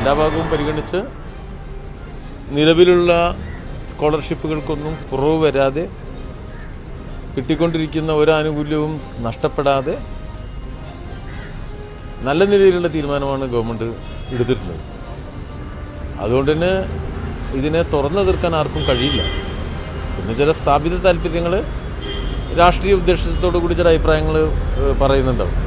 എല്ലാ ഭാഗവും പരിഗണിച്ച് നിലവിലുള്ള സ്കോളർഷിപ്പുകൾക്കൊന്നും കുറവ് വരാതെ കിട്ടിക്കൊണ്ടിരിക്കുന്ന ഒരു ആനുകൂല്യവും നഷ്ടപ്പെടാതെ നല്ല നിലയിലുള്ള തീരുമാനമാണ് ഗവൺമെൻറ് എടുത്തിട്ടുള്ളത്. അതുകൊണ്ട് തന്നെ ഇതിനെ തുറന്നു തീർക്കാൻ ആർക്കും കഴിയില്ല. പിന്നെ ചില സ്ഥാപിത താല്പര്യങ്ങൾ രാഷ്ട്രീയ ഉദ്ദേശത്തോടു കൂടി ചില അഭിപ്രായങ്ങൾ പറയുന്നുണ്ടാവും.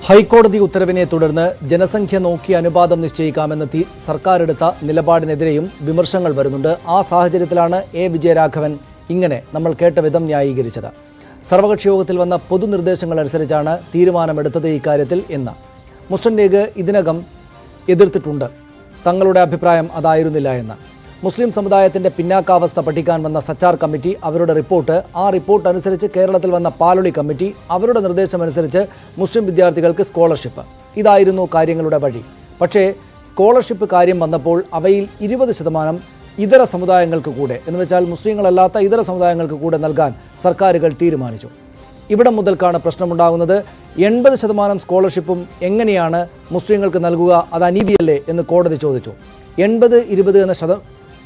ഹൈക്കോടതി ഉത്തരവിനെ തുടർന്ന് ജനസംഖ്യ നോക്കി അനുപാതം നിശ്ചയിക്കാമെന്ന സർക്കാരെടുത്ത നിലപാടിനെതിരെയും വിമർശനങ്ങൾ വരുന്നുണ്ട്. ആ സാഹചര്യത്തിലാണ് എ വിജയരാഘവൻ ഇങ്ങനെ നമ്മൾ കേട്ട വിധം ന്യായീകരിച്ചത്. സർവകക്ഷി യോഗത്തിൽ വന്ന പൊതുനിർദ്ദേശങ്ങൾ അനുസരിച്ചാണ് തീരുമാനമെടുത്തത് ഇക്കാര്യത്തിൽ എന്ന്. മുസ്ലിം ലീഗ് ഇതിനകം എതിർത്തിട്ടുണ്ട്. തങ്ങളുടെ അഭിപ്രായം അതായിരുന്നില്ല എന്ന്. മുസ്ലിം സമുദായത്തിൻ്റെ പിന്നാക്കാവസ്ഥ പഠിക്കാൻ വന്ന സച്ചാർ കമ്മിറ്റി അവരുടെ റിപ്പോർട്ട്, ആ റിപ്പോർട്ട് അനുസരിച്ച് കേരളത്തിൽ വന്ന പാലൊളി കമ്മിറ്റി അവരുടെ നിർദ്ദേശമനുസരിച്ച് മുസ്ലിം വിദ്യാർത്ഥികൾക്ക് സ്കോളർഷിപ്പ്, ഇതായിരുന്നു കാര്യങ്ങളുടെ വഴി. പക്ഷേ സ്കോളർഷിപ്പ് കാര്യം വന്നപ്പോൾ അവയിൽ 20% ഇതര സമുദായങ്ങൾക്ക് കൂടെ, എന്ന് വെച്ചാൽ മുസ്ലിങ്ങളല്ലാത്ത ഇതര സമുദായങ്ങൾക്ക് കൂടെ നൽകാൻ സർക്കാരുകൾ തീരുമാനിച്ചു. ഇവിടെ മുതൽക്കാണ് പ്രശ്നമുണ്ടാകുന്നത്. 80% സ്കോളർഷിപ്പും എങ്ങനെയാണ് മുസ്ലിങ്ങൾക്ക് നൽകുക? അത് അനീതിയല്ലേ എന്ന് കോടതി ചോദിച്ചു. 80-20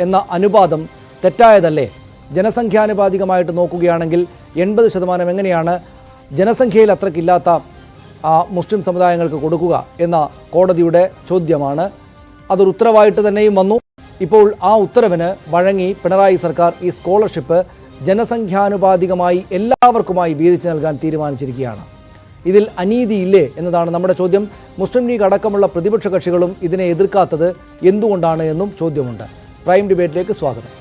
എന്ന അനുപാതം തെറ്റായതല്ലേ? ജനസംഖ്യാനുപാതികമായിട്ട് നോക്കുകയാണെങ്കിൽ 80% എങ്ങനെയാണ് ജനസംഖ്യയിൽ അത്രയ്ക്കില്ലാത്ത മുസ്ലിം സമുദായങ്ങൾക്ക് കൊടുക്കുക എന്ന കോടതിയുടെ ചോദ്യമാണ്. അതൊരു ഉത്തരവായിട്ട് തന്നെയും വന്നു. ഇപ്പോൾ ആ ഉത്തരവിന് വഴങ്ങി പിണറായി സർക്കാർ ഈ സ്കോളർഷിപ്പ് ജനസംഖ്യാനുപാതികമായി എല്ലാവർക്കുമായി വീതിച്ചു നൽകാൻ തീരുമാനിച്ചിരിക്കുകയാണ്. ഇതിൽ അനീതിയില്ലേ എന്നതാണ് നമ്മുടെ ചോദ്യം. മുസ്ലിം ലീഗ് അടക്കമുള്ള പ്രതിപക്ഷ കക്ഷികളും ഇതിനെ എതിർക്കാത്തത് എന്തുകൊണ്ടാണ് എന്നും ചോദ്യമുണ്ട്. പ്രൈം ഡിബേറ്റിലേക്ക് സ്വാഗതം.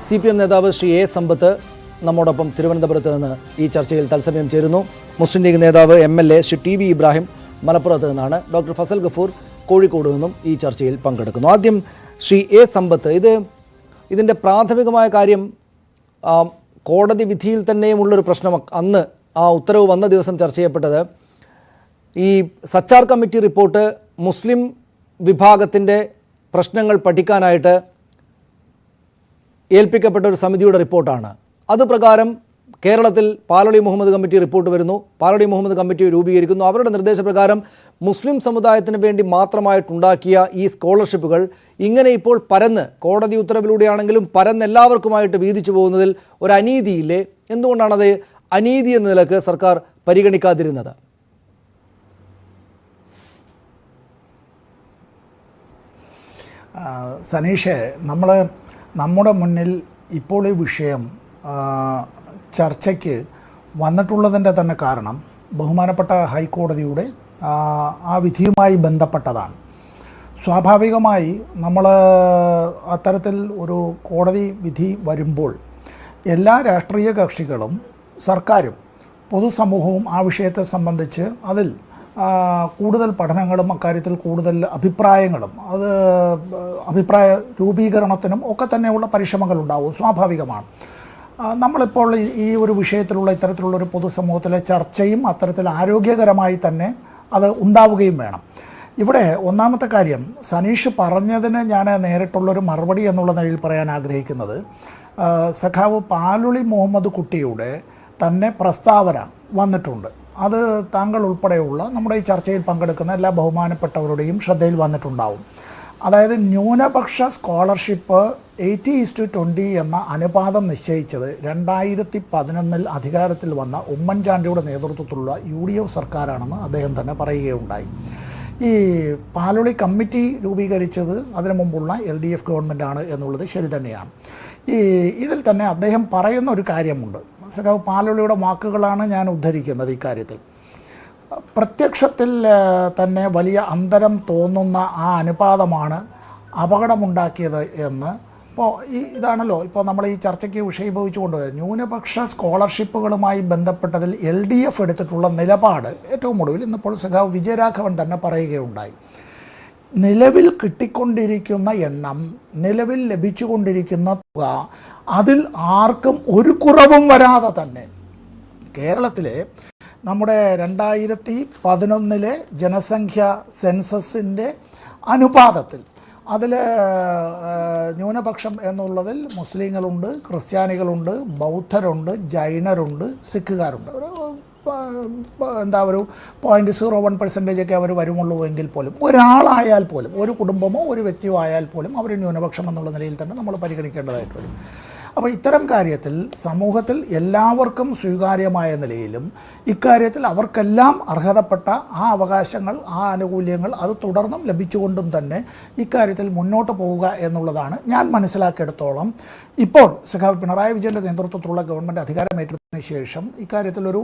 CPM നേതാവ് ശ്രീ എ സമ്പത്ത് നമ്മോടൊപ്പം തിരുവനന്തപുരത്ത് നിന്ന് ഈ ചർച്ചയിൽ തത്സമയം ചേരുന്നു. മുസ്ലിം ലീഗ് നേതാവ് MLA ശ്രീ TV ഇബ്രാഹിം മലപ്പുറത്ത് നിന്നാണ്. ഡോക്ടർ ഫസൽ ഗഫൂർ കോഴിക്കോട് നിന്നും ഈ ചർച്ചയിൽ പങ്കെടുക്കുന്നു. ആദ്യം ശ്രീ എ സമ്പത്ത്, ഇതിൻ്റെ പ്രാഥമികമായ കാര്യം കോടതി വിധിയിൽ തന്നെയുമുള്ളൊരു പ്രശ്നം. അന്ന് ആ ഉത്തരവ് വന്ന ദിവസം ചർച്ച ചെയ്യപ്പെട്ടത് ഈ സച്ചാർ കമ്മിറ്റി റിപ്പോർട്ട് മുസ്ലിം വിഭാഗത്തിൻ്റെ പ്രശ്നങ്ങൾ പഠിക്കാനായിട്ട് ഏൽപ്പിക്കപ്പെട്ട ഒരു സമിതിയുടെ റിപ്പോർട്ടാണ്. അത് പ്രകാരം കേരളത്തിൽ പാലൊളി മുഹമ്മദ് കമ്മിറ്റി റിപ്പോർട്ട് വരുന്നു. പാലൊളി മുഹമ്മദ് കമ്മിറ്റി രൂപീകരിക്കുന്നു. അവരുടെ നിർദ്ദേശപ്രകാരം മുസ്ലിം സമുദായത്തിന് വേണ്ടി മാത്രമായിട്ടുണ്ടാക്കിയ ഈ സ്കോളർഷിപ്പുകൾ ഇങ്ങനെ ഇപ്പോൾ പരന്ന്, കോടതി ഉത്തരവിലൂടെയാണെങ്കിലും പരന്ന് എല്ലാവർക്കുമായിട്ട് വീതിച്ചു പോകുന്നതിൽ ഒരു അനീതിയില്ലേ? എന്തുകൊണ്ടാണത് അനീതി എന്ന നിലക്ക് സർക്കാർ പരിഗണിക്കാതിരുന്നത്? സനീഷ്, നമ്മുടെ മുന്നിൽ ഇപ്പോൾ ഈ വിഷയം ചർച്ചയ്ക്ക് വന്നിട്ടുള്ളതിൻ്റെ തന്നെ കാരണം ബഹുമാനപ്പെട്ട ഹൈക്കോടതിയുടെ ആ വിധിയുമായി ബന്ധപ്പെട്ടതാണ്. സ്വാഭാവികമായി നമ്മൾ അത്തരത്തിൽ ഒരു കോടതി വിധി വരുമ്പോൾ എല്ലാ രാഷ്ട്രീയ കക്ഷികളും സർക്കാരും പൊതുസമൂഹവും ആ വിഷയത്തെ സംബന്ധിച്ച് അതിൽ കൂടുതൽ പഠനങ്ങളും അക്കാര്യത്തിൽ കൂടുതൽ അഭിപ്രായങ്ങളും അഭിപ്രായ രൂപീകരണത്തിനും ഒക്കെ തന്നെയുള്ള പരിശ്രമങ്ങളുണ്ടാവും, സ്വാഭാവികമാണ്. നമ്മളിപ്പോൾ ഈ ഒരു വിഷയത്തിലുള്ള ഇത്തരത്തിലുള്ളൊരു പൊതുസമൂഹത്തിലെ ചർച്ചയും അത്തരത്തിൽ ആരോഗ്യകരമായി തന്നെ അത് ഉണ്ടാവുകയും വേണം. ഇവിടെ ഒന്നാമത്തെ കാര്യം, സനീഷ് പറഞ്ഞതിന് ഞാൻ നേരിട്ടുള്ളൊരു മറുപടി എന്നുള്ള നിലയിൽ പറയാൻ ആഗ്രഹിക്കുന്നത്, സഖാവ് പാലൊളി മുഹമ്മദ് കുട്ടിയുടെ തന്നെ പ്രസ്താവന വന്നിട്ടുണ്ട്. അത് താങ്കൾ ഉൾപ്പെടെയുള്ള നമ്മുടെ ഈ ചർച്ചയിൽ പങ്കെടുക്കുന്ന എല്ലാ ബഹുമാനപ്പെട്ടവരുടെയും ശ്രദ്ധയിൽ വന്നിട്ടുണ്ടാവും. അതായത് ന്യൂനപക്ഷ സ്കോളർഷിപ്പ് 80:20 എന്ന അനുപാതം നിശ്ചയിച്ചത് 2011 അധികാരത്തിൽ വന്ന ഉമ്മൻചാണ്ടിയുടെ നേതൃത്വത്തിലുള്ള UDF സർക്കാരാണെന്ന് അദ്ദേഹം തന്നെ പറയുകയുണ്ടായി. ഈ പാലൊളി കമ്മിറ്റി രൂപീകരിച്ചത് അതിനു മുമ്പുള്ള LDF ഗവൺമെൻറ്റാണ് എന്നുള്ളത് ശരി തന്നെയാണ്. ഇതിൽ തന്നെ അദ്ദേഹം പറയുന്ന ഒരു കാര്യമുണ്ട്. സഖാവ് പാലൊളിയുടെ വാക്കുകളാണ് ഞാൻ ഉദ്ധരിക്കുന്നത്. ഇക്കാര്യത്തിൽ പ്രത്യക്ഷത്തിൽ തന്നെ വലിയ അന്തരം തോന്നുന്ന ആ അനുപാതമാണ് അപകടമുണ്ടാക്കിയത് എന്ന്. ഇപ്പോൾ ഇതാണല്ലോ ഇപ്പോൾ നമ്മൾ ഈ ചർച്ചയ്ക്ക് വിഷയീഭവിച്ചുകൊണ്ട് ന്യൂനപക്ഷ സ്കോളർഷിപ്പുകളുമായി ബന്ധപ്പെട്ടതിൽ LDF എടുത്തിട്ടുള്ള നിലപാട് ഏറ്റവും ഒടുവിൽ ഇന്നിപ്പോൾ സഖാവ് വിജയരാഘവൻ തന്നെ പറയുകയുണ്ടായി. നിലവിൽ കിട്ടിക്കൊണ്ടിരിക്കുന്ന എണ്ണം, നിലവിൽ ലഭിച്ചുകൊണ്ടിരിക്കുന്ന തുക, അതിൽ ആർക്കും ഒരു കുറവും വരാതെ തന്നെ കേരളത്തിലെ നമ്മുടെ 2011 ജനസംഖ്യ സെൻസസിൻ്റെ അനുപാതത്തിൽ അതിൽ ന്യൂനപക്ഷം എന്നുള്ളതിൽ മുസ്ലിങ്ങളുണ്ട്, ക്രിസ്ത്യാനികളുണ്ട്, ബൗദ്ധരുണ്ട്, ജൈനരുണ്ട്, സിഖുകാരുണ്ട്. എന്താ ഒരു 0.01% അവർ വരുമുള്ളൂ എങ്കിൽ പോലും ഒരാളായാൽ പോലും, ഒരു കുടുംബമോ ഒരു വ്യക്തിയോ ആയാൽ പോലും അവർ ന്യൂനപക്ഷം എന്നുള്ള നിലയിൽ തന്നെ നമ്മൾ പരിഗണിക്കേണ്ടതായിട്ട് വരും. അപ്പോൾ ഇത്തരം കാര്യത്തിൽ സമൂഹത്തിൽ എല്ലാവർക്കും സ്വീകാര്യമായ നിലയിലും ഇക്കാര്യത്തിൽ അവർക്കെല്ലാം അർഹതപ്പെട്ട ആ അവകാശങ്ങൾ, ആ ആനുകൂല്യങ്ങൾ അത് തുടർന്നും ലഭിച്ചുകൊണ്ടും തന്നെ ഇക്കാര്യത്തിൽ മുന്നോട്ട് പോവുക എന്നുള്ളതാണ് ഞാൻ മനസ്സിലാക്കിയെടുത്തോളം ഇപ്പോൾ സഖാവ് പിണറായി വിജയൻ്റെ നേതൃത്വത്തിലുള്ള ഗവൺമെൻറ് അധികാരമേറ്റതിന് ശേഷം ഇക്കാര്യത്തിലൊരു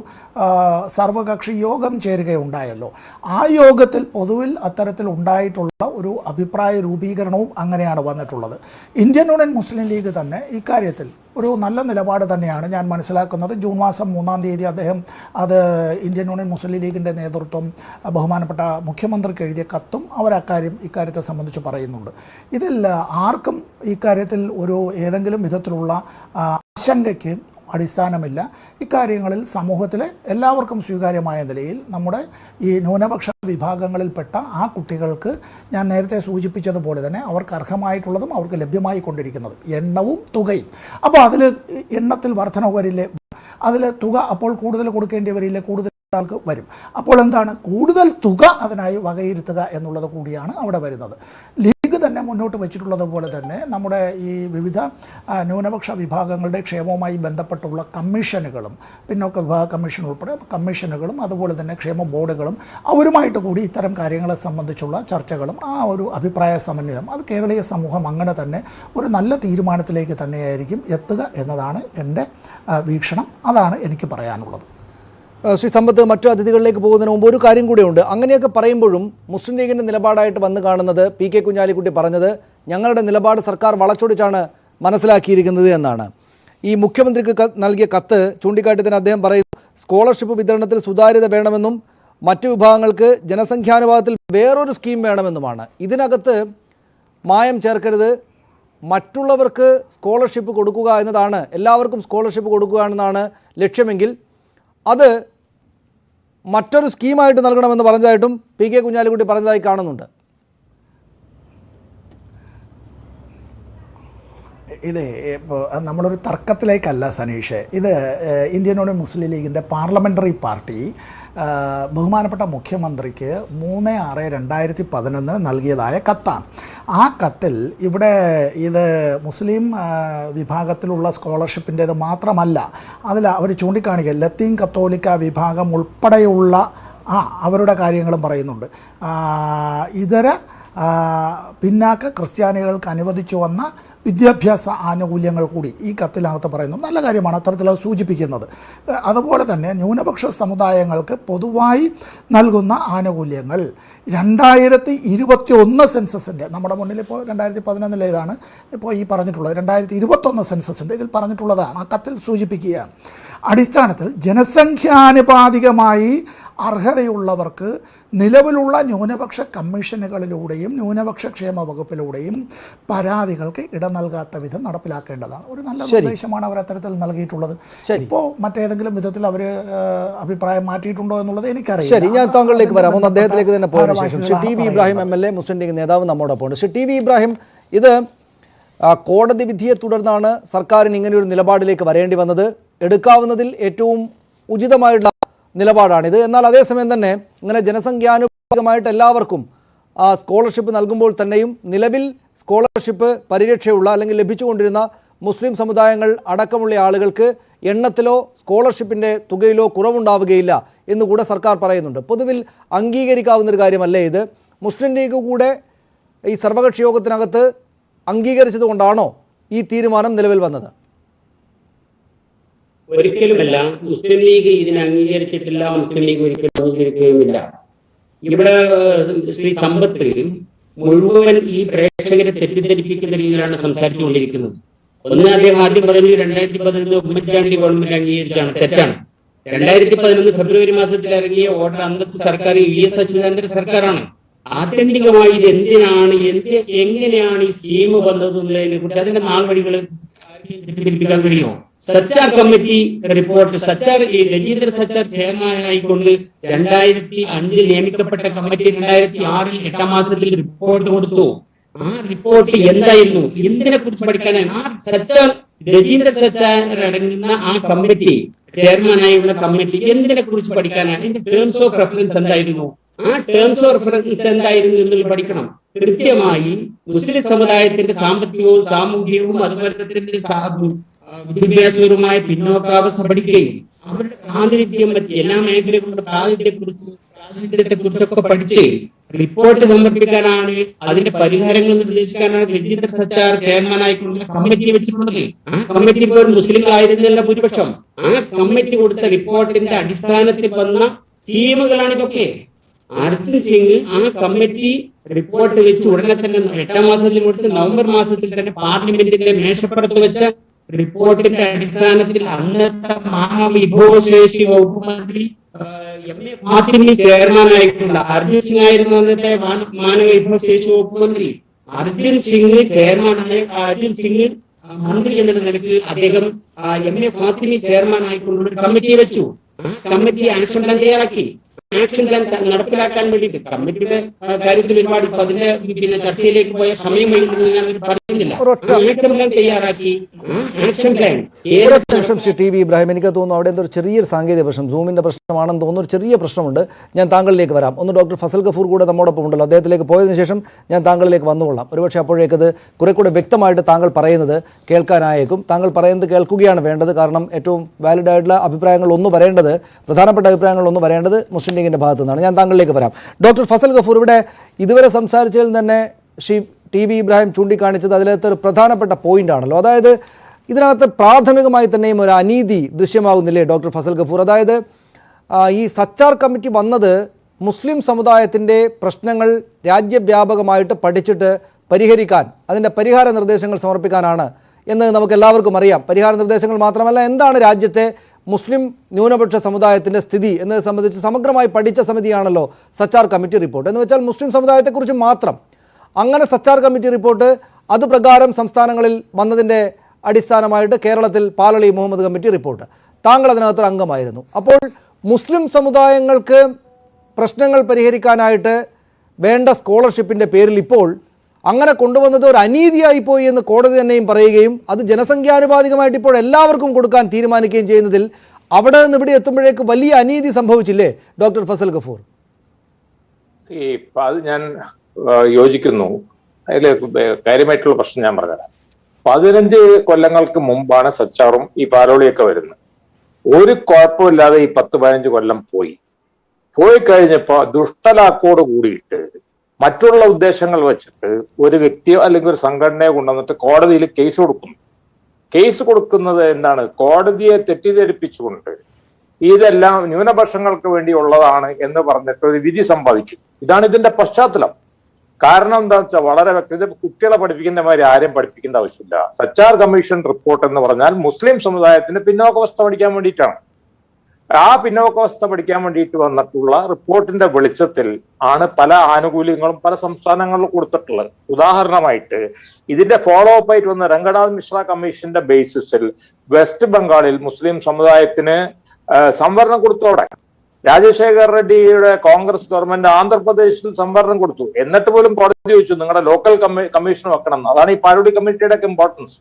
സർവകക്ഷി യോഗം ചേരുകയുണ്ടായല്ലോ. ആ യോഗത്തിൽ പൊതുവിൽ അത്തരത്തിൽ ഉണ്ടായിട്ടുള്ള ഒരു അഭിപ്രായ രൂപീകരണവും അങ്ങനെയാണ് വന്നിട്ടുള്ളത്. ഇന്ത്യൻ യൂണിയൻ മുസ്ലിം ലീഗ് തന്നെ ഇക്കാര്യത്തിൽ ഒരു നല്ല നിലപാട് തന്നെയാണ് ഞാൻ മനസ്സിലാക്കുന്നത്. ജൂൺ മാസം 3-ാം തീയതി അദ്ദേഹം അത് ഇന്ത്യൻ യൂണിയൻ മുസ്ലിം ലീഗിൻ്റെ നേതൃത്വം ബഹുമാനപ്പെട്ട മുഖ്യമന്ത്രിക്ക് എഴുതിയ കത്തും അവർ ഇക്കാര്യത്തെ സംബന്ധിച്ച് പറയുന്നുണ്ട്. ഇതിൽ ആർക്കും ഇക്കാര്യത്തിൽ ഒരു ഏതെങ്കിലും വിധത്തിലുള്ള ആശങ്കയ്ക്ക് അടിസ്ഥാനമില്ല. ഇക്കാര്യങ്ങളിൽ സമൂഹത്തിലെ എല്ലാവർക്കും സ്വീകാര്യമായ നിലയിൽ നമ്മുടെ ഈ ന്യൂനപക്ഷ വിഭാഗങ്ങളിൽപ്പെട്ട ആ കുട്ടികൾക്ക് ഞാൻ നേരത്തെ സൂചിപ്പിച്ചതുപോലെ തന്നെ അവർക്ക് അർഹമായിട്ടുള്ളതും അവർക്ക് ലഭ്യമായി കൊണ്ടിരിക്കുന്നത് എണ്ണവും തുകയും. അപ്പോൾ അതിൽ എണ്ണത്തിൽ വർധനവ് വരില്ലേ, അതിൽ തുക അപ്പോൾ കൂടുതൽ കൊടുക്കേണ്ടി വരില്ലേ, കൂടുതൽ ആൾക്ക് വരും. അപ്പോൾ എന്താണ്, കൂടുതൽ തുക അതിനായി വകയിരുത്തുക എന്നുള്ളത് കൂടിയാണ് അവിടെ വരുന്നത്. ലീഗ് തന്നെ മുന്നോട്ട് വെച്ചിട്ടുള്ളത് പോലെ തന്നെ നമ്മുടെ ഈ വിവിധ ന്യൂനപക്ഷ വിഭാഗങ്ങളുടെ ക്ഷേമവുമായി ബന്ധപ്പെട്ടുള്ള കമ്മീഷനുകളും, പിന്നോക്ക വിഭാഗ കമ്മീഷൻ ഉൾപ്പെടെ കമ്മീഷനുകളും, അതുപോലെ തന്നെ ക്ഷേമ ബോർഡുകളും അവരുമായിട്ട് കൂടി ഇത്തരം കാര്യങ്ങളെ സംബന്ധിച്ചുള്ള ചർച്ചകളും ആ ഒരു അഭിപ്രായ സമന്വയം അത് കേരളീയ സമൂഹം അങ്ങനെ തന്നെ ഒരു നല്ല തീരുമാനത്തിലേക്ക് തന്നെയായിരിക്കും എത്തുക എന്നതാണ് എൻ്റെ വീക്ഷണം. അതാണ് എനിക്ക് പറയാനുള്ളത്. ശ്രീ സമ്പത്ത്, മറ്റു അതിഥികളിലേക്ക് പോകുന്നതിന് മുമ്പ് ഒരു കാര്യം കൂടെയുണ്ട്. അങ്ങനെയൊക്കെ പറയുമ്പോഴും മുസ്ലിം ലീഗിൻ്റെ നിലപാടായിട്ട് വന്നു കാണുന്നത് പി.കെ. കുഞ്ഞാലിക്കുട്ടി പറഞ്ഞത് ഞങ്ങളുടെ നിലപാട് സർക്കാർ വളച്ചൊടിച്ചാണ് മനസ്സിലാക്കിയിരിക്കുന്നത് എന്നാണ്. ഈ മുഖ്യമന്ത്രിക്ക് നൽകിയ കത്ത് ചൂണ്ടിക്കാട്ടി തന്നെ അദ്ദേഹം പറയുന്നു സ്കോളർഷിപ്പ് വിതരണത്തിൽ സുതാര്യത വേണമെന്നും മറ്റു വിഭാഗങ്ങൾക്ക് ജനസംഖ്യാനുപാതത്തിൽ വേറൊരു സ്കീം വേണമെന്നുമാണ്. ഇതിനകത്ത് മായം ചേർക്കരുത്, മറ്റുള്ളവർക്ക് സ്കോളർഷിപ്പ് കൊടുക്കുക എന്നതാണ്, എല്ലാവർക്കും സ്കോളർഷിപ്പ് കൊടുക്കുക എന്നതാണ് ലക്ഷ്യമെങ്കിൽ അത് മറ്റൊരു സ്കീമായിട്ട് നൽകണമെന്ന് പറഞ്ഞതായിട്ടും പി.കെ. കുഞ്ഞാലിക്കുട്ടി പറഞ്ഞതായി കാണുന്നുണ്ട്. ഇത് ഇപ്പോൾ നമ്മളൊരു തർക്കത്തിലേക്കല്ല സനീഷ്. ഇത് ഇന്ത്യൻ യൂണിയൻ മുസ്ലിം ലീഗിൻ്റെ പാർലമെൻ്ററി പാർട്ടി ബഹുമാനപ്പെട്ട മുഖ്യമന്ത്രിക്ക് 3/6/2011 നൽകിയതായ കത്താണ്. ആ കത്തിൽ ഇവിടെ ഇത് മുസ്ലിം വിഭാഗത്തിലുള്ള സ്കോളർഷിപ്പിൻ്റേത് മാത്രമല്ല, അതിൽ അവർ ചൂണ്ടിക്കാണിക്കുക ലത്തീൻ കത്തോലിക്ക വിഭാഗം ഉൾപ്പെടെയുള്ള അവരുടെ കാര്യങ്ങളും പറയുന്നുണ്ട്. ഇതര പിന്നാക്ക ക്രിസ്ത്യാനികൾക്ക് അനുവദിച്ചു വന്ന വിദ്യാഭ്യാസ ആനുകൂല്യങ്ങൾ കൂടി ഈ കത്തിനകത്ത് പറയുന്നു. നല്ല കാര്യമാണ് അത്തരത്തിൽ അത് സൂചിപ്പിക്കുന്നത്. അതുപോലെ തന്നെ ന്യൂനപക്ഷ സമുദായങ്ങൾക്ക് പൊതുവായി നൽകുന്ന ആനുകൂല്യങ്ങൾ 2021 സെൻസസിൻ്റെ, നമ്മുടെ മുന്നിൽ ഇപ്പോൾ 2011 ഇതാണ് ഇപ്പോൾ ഈ പറഞ്ഞിട്ടുള്ളത്, 2021 സെൻസസിൻ്റെ ഇതിൽ പറഞ്ഞിട്ടുള്ളതാണ്, ആ കത്തിൽ സൂചിപ്പിക്കുകയാണ്. അടിസ്ഥാനത്തിൽ ജനസംഖ്യാനുപാതികമായി അർഹതയുള്ളവർക്ക് നിലവിലുള്ള ന്യൂനപക്ഷ കമ്മീഷനുകളിലൂടെയും ന്യൂനപക്ഷ ക്ഷേമ വകുപ്പിലൂടെയും പരാതികൾക്ക് ഇടം നൽകാത്ത വിധം നടപ്പിലാക്കേണ്ടതാണ്. ഒരു നല്ല നിർദ്ദേശമാണ് അവർ അത്തരത്തിൽ നൽകിയിട്ടുള്ളത്. ഇപ്പോൾ മറ്റേതെങ്കിലും വിധത്തിൽ അവർ അഭിപ്രായം മാറ്റിയിട്ടുണ്ടോ എന്നുള്ളത് എനിക്കറിയാം. ശരി, ഞാൻ താങ്കളിലേക്ക് വരാം. ഒന്ന് അദ്ദേഹത്തിലേക്ക് തന്നെ പോയതിനു ശേഷം Shri T V Ibrahim MLA Muslim League നേതാവ് നമ്മോടൊപ്പം ഉണ്ട്. ശ്രീ ടി വി ഇബ്രാഹിം, ഇത് കോടതി വിധിയെ തുടർന്നാണ് സർക്കാരിന് ഇങ്ങനെയൊരു നിലപാടിലേക്ക് വരേണ്ടി വന്നത്. എടുക്കാവുന്നതിൽ ഏറ്റവും ഉചിതമായിട്ടുള്ള നിലപാടാണിത്. എന്നാൽ അതേസമയം തന്നെ ഇങ്ങനെ ജനസംഖ്യാനുപാതികമായിട്ട് എല്ലാവർക്കും സ്കോളർഷിപ്പ് നൽകുമ്പോൾ തന്നെയും നിലവിൽ സ്കോളർഷിപ്പ് പരിരക്ഷയുള്ള അല്ലെങ്കിൽ ലഭിച്ചുകൊണ്ടിരുന്ന മുസ്ലിം സമുദായങ്ങൾ അടക്കമുള്ള ആളുകൾക്ക് എണ്ണത്തിലോ സ്കോളർഷിപ്പിൻ്റെ തുകയിലോ കുറവുണ്ടാവുകയില്ല എന്നുകൂടെ സർക്കാർ പറയുന്നുണ്ട്. പൊതുവിൽ അംഗീകരിക്കാവുന്നൊരു കാര്യമല്ലേ ഇത്? മുസ്ലിം ലീഗ് കൂടെ ഈ സർവകക്ഷി യോഗത്തിനകത്ത് അംഗീകരിച്ചതുകൊണ്ടാണോ ഈ തീരുമാനം നിലവിൽ വന്നത്? ഒരിക്കലുമല്ല. മുസ്ലിം ലീഗ് ഇതിനെ അംഗീകരിച്ചിട്ടില്ല, മുസ്ലിം ലീഗ് ഒരിക്കലും അംഗീകരിക്കുകയുമില്ല. ഇവിടെ ശ്രീ സമ്പത്ത് മുഴുവൻ ഈ പ്രേക്ഷകരെ തെറ്റിദ്ധരിപ്പിക്കുന്ന രീതിയിലാണ് സംസാരിച്ചുകൊണ്ടിരിക്കുന്നത്. ഒന്ന്, അദ്ദേഹം ആദ്യം പറഞ്ഞു 2011 ഉമ്മൻചാണ്ടി ഗവൺമെന്റ് അംഗീകരിച്ചാണ്. തെറ്റാണ്. 2011 ഫെബ്രുവരി മാസത്തിൽ ഇറങ്ങിയ ഓർഡർ അന്നത്തെ സർക്കാർ VS അച്യുതാനന്ദന്റെ സർക്കാരാണ്. ആത്യന്തികമായി ഇത് എന്തിനാണ്, എങ്ങനെയാണ് ഈ സ്കീം വന്നത് എന്നതിനെ കുറിച്ച് അതിന്റെ നാൾ വഴികൾ തെറ്റിദ്ധരിപ്പിക്കാൻ കഴിയുമോ? സച്ചാർ കമ്മിറ്റി റിപ്പോർട്ട്, ഈ രജീന്ദ്ര സച്ചാർ ചെയർമാനായിക്കൊണ്ട് 2005 നിയമിക്കപ്പെട്ട കമ്മിറ്റി 2006 8ാം മാസത്തിൽ റിപ്പോർട്ട് കൊടുത്തു. ആ റിപ്പോർട്ട് എന്തായിരുന്നു, എന്തിനെ കുറിച്ച് പഠിക്കാനാണ് ആ സച്ചാർ, രജീന്ദ്ര സച്ചാർ അടങ്ങുന്ന ആ കമ്മിറ്റി, ചെയർമാനായുള്ള കമ്മിറ്റി എന്തിനെ കുറിച്ച് പഠിക്കാനാണ്? അതിന്റെ ടേംസ് ഓഫ് റെഫറൻസ് എന്തായിരുന്നു? ആ ടേംസ് ഓഫ് റെഫറൻസ് എന്തായിരുന്നു എന്നുള്ളത് പഠിക്കണം. കൃത്യമായി മുസ്ലിം സമുദായത്തിന്റെ സാമ്പത്തികവും സാമൂഹികവും അതുപോലെ തന്നെ വിദ്യാഭ്യാസപരമായ പിന്നോക്കാവസ്ഥ പഠിക്കുകയും അവരുടെ പ്രാതിനിധ്യം പറ്റി എല്ലാ മേഖലകളുടെ പ്രാതിനിധ്യത്തെ കുറിച്ചൊക്കെ പഠിച്ച് റിപ്പോർട്ട് സമർപ്പിക്കാനാണ്, അതിന്റെ പരിഹാരങ്ങൾ നിർദ്ദേശിക്കാനാണ് രജീന്ദ്ര സച്ചാർ ചെയർമാനായിക്കൊണ്ടുള്ള കമ്മിറ്റി വെച്ചിട്ടുള്ളത്. ആ കമ്മിറ്റി ഇപ്പോൾ മുസ്ലിങ്ങളായിരുന്നില്ല ഭൂരിപക്ഷം. ആ കമ്മിറ്റി കൊടുത്ത റിപ്പോർട്ടിന്റെ അടിസ്ഥാനത്തിൽ വന്ന സ്കീമുകളാണ് ഇതൊക്കെ. അർജുൻ സിംഗ് ആ കമ്മിറ്റി റിപ്പോർട്ട് വെച്ച് ഉടനെ തന്നെ 8ാം മാസത്തിൽ കൊടുത്ത് നവംബർ മാസത്തിൽ തന്നെ പാർലമെന്റിന്റെ മേശപ്പുറത്ത് വെച്ച റിപ്പോർട്ടിന്റെ അടിസ്ഥാനത്തിൽ അന്നത്തെ മാനവവിഭവശേഷി വകുപ്പ് മന്ത്രി MA ഫാത്തിമി ചെയർമാനായിട്ടുള്ള അർജുൻ സിംഗ് ആയിരുന്നു അന്നത്തെ മാനവവിഭവശേഷി വകുപ്പ് മന്ത്രി. അർജുൻ സിംഗ് ചെയർമാനായ അർജുൻ സിംഗ് മന്ത്രി എന്നുള്ള നിലയ്ക്ക് അദ്ദേഹം MA ഫാത്തിമി ചെയർമാനായിക്കൊണ്ടൊരു കമ്മിറ്റി വെച്ചു. ആ കമ്മിറ്റി ആക്ഷൻ പ്ലാൻ തയ്യാറാക്കി. ആക്ഷൻ പ്ലാൻ നടപ്പിലാക്കാൻ വേണ്ടിയിട്ട് കമ്മിറ്റിയുടെ കാര്യത്തിൽ ഒരുപാട് ഇപ്പൊ അതിന്റെ ചർച്ചയിലേക്ക് പോയ സമയം ഞാൻ പറയുന്നില്ല. ആക്ഷൻ പ്ലാൻ തയ്യാറാക്കി. Action plan Shri T V Ibrahim, എനിക്ക് തോന്നുന്നു അവിടെ എന്തോ ചെറിയൊരു സാങ്കേതിക പ്രശ്നം, സൂമിന്റെ പ്രശ്നമാണെന്ന് തോന്നുന്നു, ഒരു ചെറിയ പ്രശ്നമുണ്ട്. ഞാൻ താങ്കളിലേക്ക് വരാം. ഒന്ന് ഡോക്ടർ ഫസൽ ഗഫൂർ കൂടെ നമ്മോടൊപ്പം ഉണ്ടല്ലോ, അദ്ദേഹത്തിലേക്ക് പോയതിനു ശേഷം ഞാൻ താങ്കളിലേക്ക് വന്നുകൊള്ളാം. ഒരുപക്ഷെ അപ്പോഴേക്കത് കുറെ കൂടെ വ്യക്തമായിട്ട് താങ്കൾ പറയുന്നത് കേൾക്കാനായേക്കും. താങ്കൾ പറയുന്നത് കേൾക്കുകയാണ് വേണ്ടത്. കാരണം ഏറ്റവും വാലിഡ് ആയിട്ടുള്ള അഭിപ്രായങ്ങൾ ഒന്ന് വരേണ്ടത്, പ്രധാനപ്പെട്ട അഭിപ്രായങ്ങൾ ഒന്ന് വരേണ്ടത് മുസ്ലിം ലീഗിന്റെ ഭാഗത്തു നിന്നാണ്. ഞാൻ താങ്കളിലേക്ക് വരാം. ഡോക്ടർ ഫസൽ ഗഫൂർ, ഇവിടെ ഇതുവരെ സംസാരിച്ചതിൽ തന്നെ ശ്രീ ടി വി ഇബ്രാഹിം ചൂണ്ടിക്കാണിച്ചത് അതിലത്തെ ഒരു പ്രധാനപ്പെട്ട പോയിന്റ് ആണല്ലോ. അതായത് ഇതിനകത്ത് പ്രാഥമികമായി തന്നെയും ഒരു അനീതി ദൃശ്യമാകുന്നില്ലേ ഡോക്ടർ ഫസൽ ഗഫൂർ? അതായത് ഈ സച്ചാർ കമ്മിറ്റി വന്നത് മുസ്ലിം സമുദായത്തിൻ്റെ പ്രശ്നങ്ങൾ രാജ്യവ്യാപകമായിട്ട് പഠിച്ചിട്ട് പരിഹരിക്കാൻ, അതിൻ്റെ പരിഹാര നിർദ്ദേശങ്ങൾ സമർപ്പിക്കാനാണ് എന്ന് നമുക്ക് എല്ലാവർക്കും അറിയാം. പരിഹാര നിർദ്ദേശങ്ങൾ മാത്രമല്ല, എന്താണ് രാജ്യത്തെ മുസ്ലിം ന്യൂനപക്ഷ സമുദായത്തിൻ്റെ സ്ഥിതി എന്നത് സംബന്ധിച്ച് സമഗ്രമായി പഠിച്ച സമിതിയാണല്ലോ സച്ചാർ കമ്മിറ്റി റിപ്പോർട്ട്. എന്ന് വെച്ചാൽ മുസ്ലിം സമുദായത്തെക്കുറിച്ച് മാത്രം. അങ്ങനെ സച്ചാർ കമ്മിറ്റി റിപ്പോർട്ട് അതുപ്രകാരം സംസ്ഥാനങ്ങളിൽ വന്നതിൻ്റെ അടിസ്ഥാനമായിട്ട് കേരളത്തിൽ പാലളി മുഹമ്മദ് കമ്മിറ്റി റിപ്പോർട്ട്, താങ്കൾ അതിനകത്തൊരു അംഗമായിരുന്നു. അപ്പോൾ മുസ്ലിം സമുദായങ്ങൾക്ക് പ്രശ്നങ്ങൾ പരിഹരിക്കാനായിട്ട് വേണ്ട സ്കോളർഷിപ്പിൻ്റെ പേരിൽ ഇപ്പോൾ അങ്ങനെ കൊണ്ടുവന്നത് ഒരു അനീതിയായിപ്പോയി എന്ന് കോടതി തന്നെയും പറയുകയും അത് ജനസംഖ്യാനുപാതികമായിട്ട് ഇപ്പോൾ എല്ലാവർക്കും കൊടുക്കാൻ തീരുമാനിക്കുകയും ചെയ്യുന്നതിൽ അവിടെ നിന്ന് ഇവിടെ എത്തുമ്പോഴേക്ക് വലിയ അനീതി സംഭവിച്ചില്ലേ ഡോക്ടർ ഫസൽ ഗഫൂർ? അത് ഞാൻ യോജിക്കുന്നു. അതിൽ കാര്യമായിട്ടുള്ള പ്രശ്നം ഞാൻ പറഞ്ഞുതരാം. 15 കൊല്ലങ്ങൾക്ക് മുമ്പാണ് സച്ചാറും ഈ പാലോളിയൊക്കെ വരുന്നത്. ഒരു കുഴപ്പമില്ലാതെ ഈ 10-15 കൊല്ലം പോയി കഴിഞ്ഞപ്പോ ദുഷ്ടലാക്കോട് കൂടിയിട്ട് മറ്റുള്ള ഉദ്ദേശങ്ങൾ വെച്ചിട്ട് ഒരു വ്യക്തിയോ അല്ലെങ്കിൽ ഒരു സംഘടനയോ കൊണ്ടുവന്നിട്ട് കോടതിയിൽ കേസ് കൊടുക്കുന്നു. കേസ് കൊടുക്കുന്നത് എന്താണ്? കോടതിയെ തെറ്റിദ്ധരിപ്പിച്ചുകൊണ്ട് ഇതെല്ലാം ന്യൂനപക്ഷങ്ങൾക്ക് വേണ്ടിയുള്ളതാണ് എന്ന് പറഞ്ഞിട്ട് ഒരു വിധി സമ്പാദിക്കും. ഇതാണ് ഇതിന്റെ പശ്ചാത്തലം. കാരണം എന്താ വെച്ചാൽ വളരെ വ്യക്തത, കുട്ടികളെ പഠിപ്പിക്കുന്ന മാതിരി ആരെയും പഠിപ്പിക്കേണ്ട ആവശ്യമില്ല. സച്ചാർ കമ്മീഷൻ റിപ്പോർട്ട് എന്ന് പറഞ്ഞാൽ മുസ്ലിം സമുദായത്തിന്റെ പിന്നോക്കാവസ്ഥ പഠിക്കാൻ വേണ്ടിയിട്ടാണ്. ആ പിന്നോക്കാവസ്ഥ പഠിക്കാൻ വേണ്ടിയിട്ട് വന്നിട്ടുള്ള റിപ്പോർട്ടിന്റെ വെളിച്ചത്തിൽ ആണ് പല ആനുകൂല്യങ്ങളും പല സംസ്ഥാനങ്ങളിലും കൊടുത്തിട്ടുള്ളത്. ഉദാഹരണമായിട്ട് ഇതിന്റെ ഫോളോ അപ്പ് ആയിട്ട് വന്ന രംഗനാഥ് മിശ്ര കമ്മീഷന്റെ ബേസിസിൽ വെസ്റ്റ് ബംഗാളിൽ മുസ്ലിം സമുദായത്തിന് സംവരണം കൊടുത്തോടെ. രാജശേഖർ റെഡ്ഡിയുടെ കോൺഗ്രസ് ഗവൺമെന്റ് ആന്ധ്രാപ്രദേശിൽ സംവരണം കൊടുത്തു. എന്നിട്ട് പോലും കോടതി ചോദിച്ചു നിങ്ങളുടെ ലോക്കൽ കമ്മീഷൻ വെക്കണം. അതാണ് ഈ പാലോളി കമ്മിറ്റിയുടെ ഒക്കെ ഇമ്പോർട്ടൻസ്.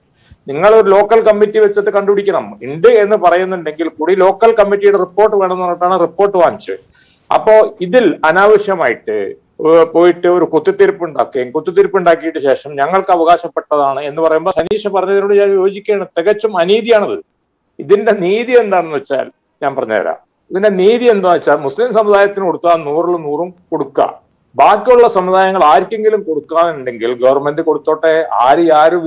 നിങ്ങൾ ഒരു ലോക്കൽ കമ്മിറ്റി വെച്ചിട്ട് കണ്ടുപിടിക്കണം. ഉണ്ട് എന്ന് പറയുന്നുണ്ടെങ്കിൽ കൂടി ലോക്കൽ കമ്മിറ്റിയുടെ റിപ്പോർട്ട് വേണമെന്ന് പറഞ്ഞിട്ടാണ് റിപ്പോർട്ട് വാങ്ങിച്ചത്. അപ്പോ ഇതിൽ അനാവശ്യമായിട്ട് പോയിട്ട് ഒരു കുത്തിത്തിരിപ്പുണ്ടാക്കിയിട്ട് ശേഷം ഞങ്ങൾക്ക് അവകാശപ്പെട്ടതാണ് എന്ന് പറയുമ്പോൾ സനീഷ് പറഞ്ഞതിനോട് ഞാൻ യോജിക്കുകയാണ്. തികച്ചും അനീതിയാണത്. ഇതിന്റെ നീതി എന്താണെന്ന് വെച്ചാൽ ഞാൻ പറഞ്ഞുതരാം. ഇതിന്റെ നീതി എന്താ വെച്ചാൽ മുസ്ലിം സമുദായത്തിന് കൊടുത്താൽ 100-ൽ 100 കൊടുക്കുക. ബാക്കിയുള്ള സമുദായങ്ങൾ ആർക്കെങ്കിലും കൊടുക്കാനുണ്ടെങ്കിൽ ഗവൺമെന്റ് കൊടുത്തോട്ടെ. ഒരു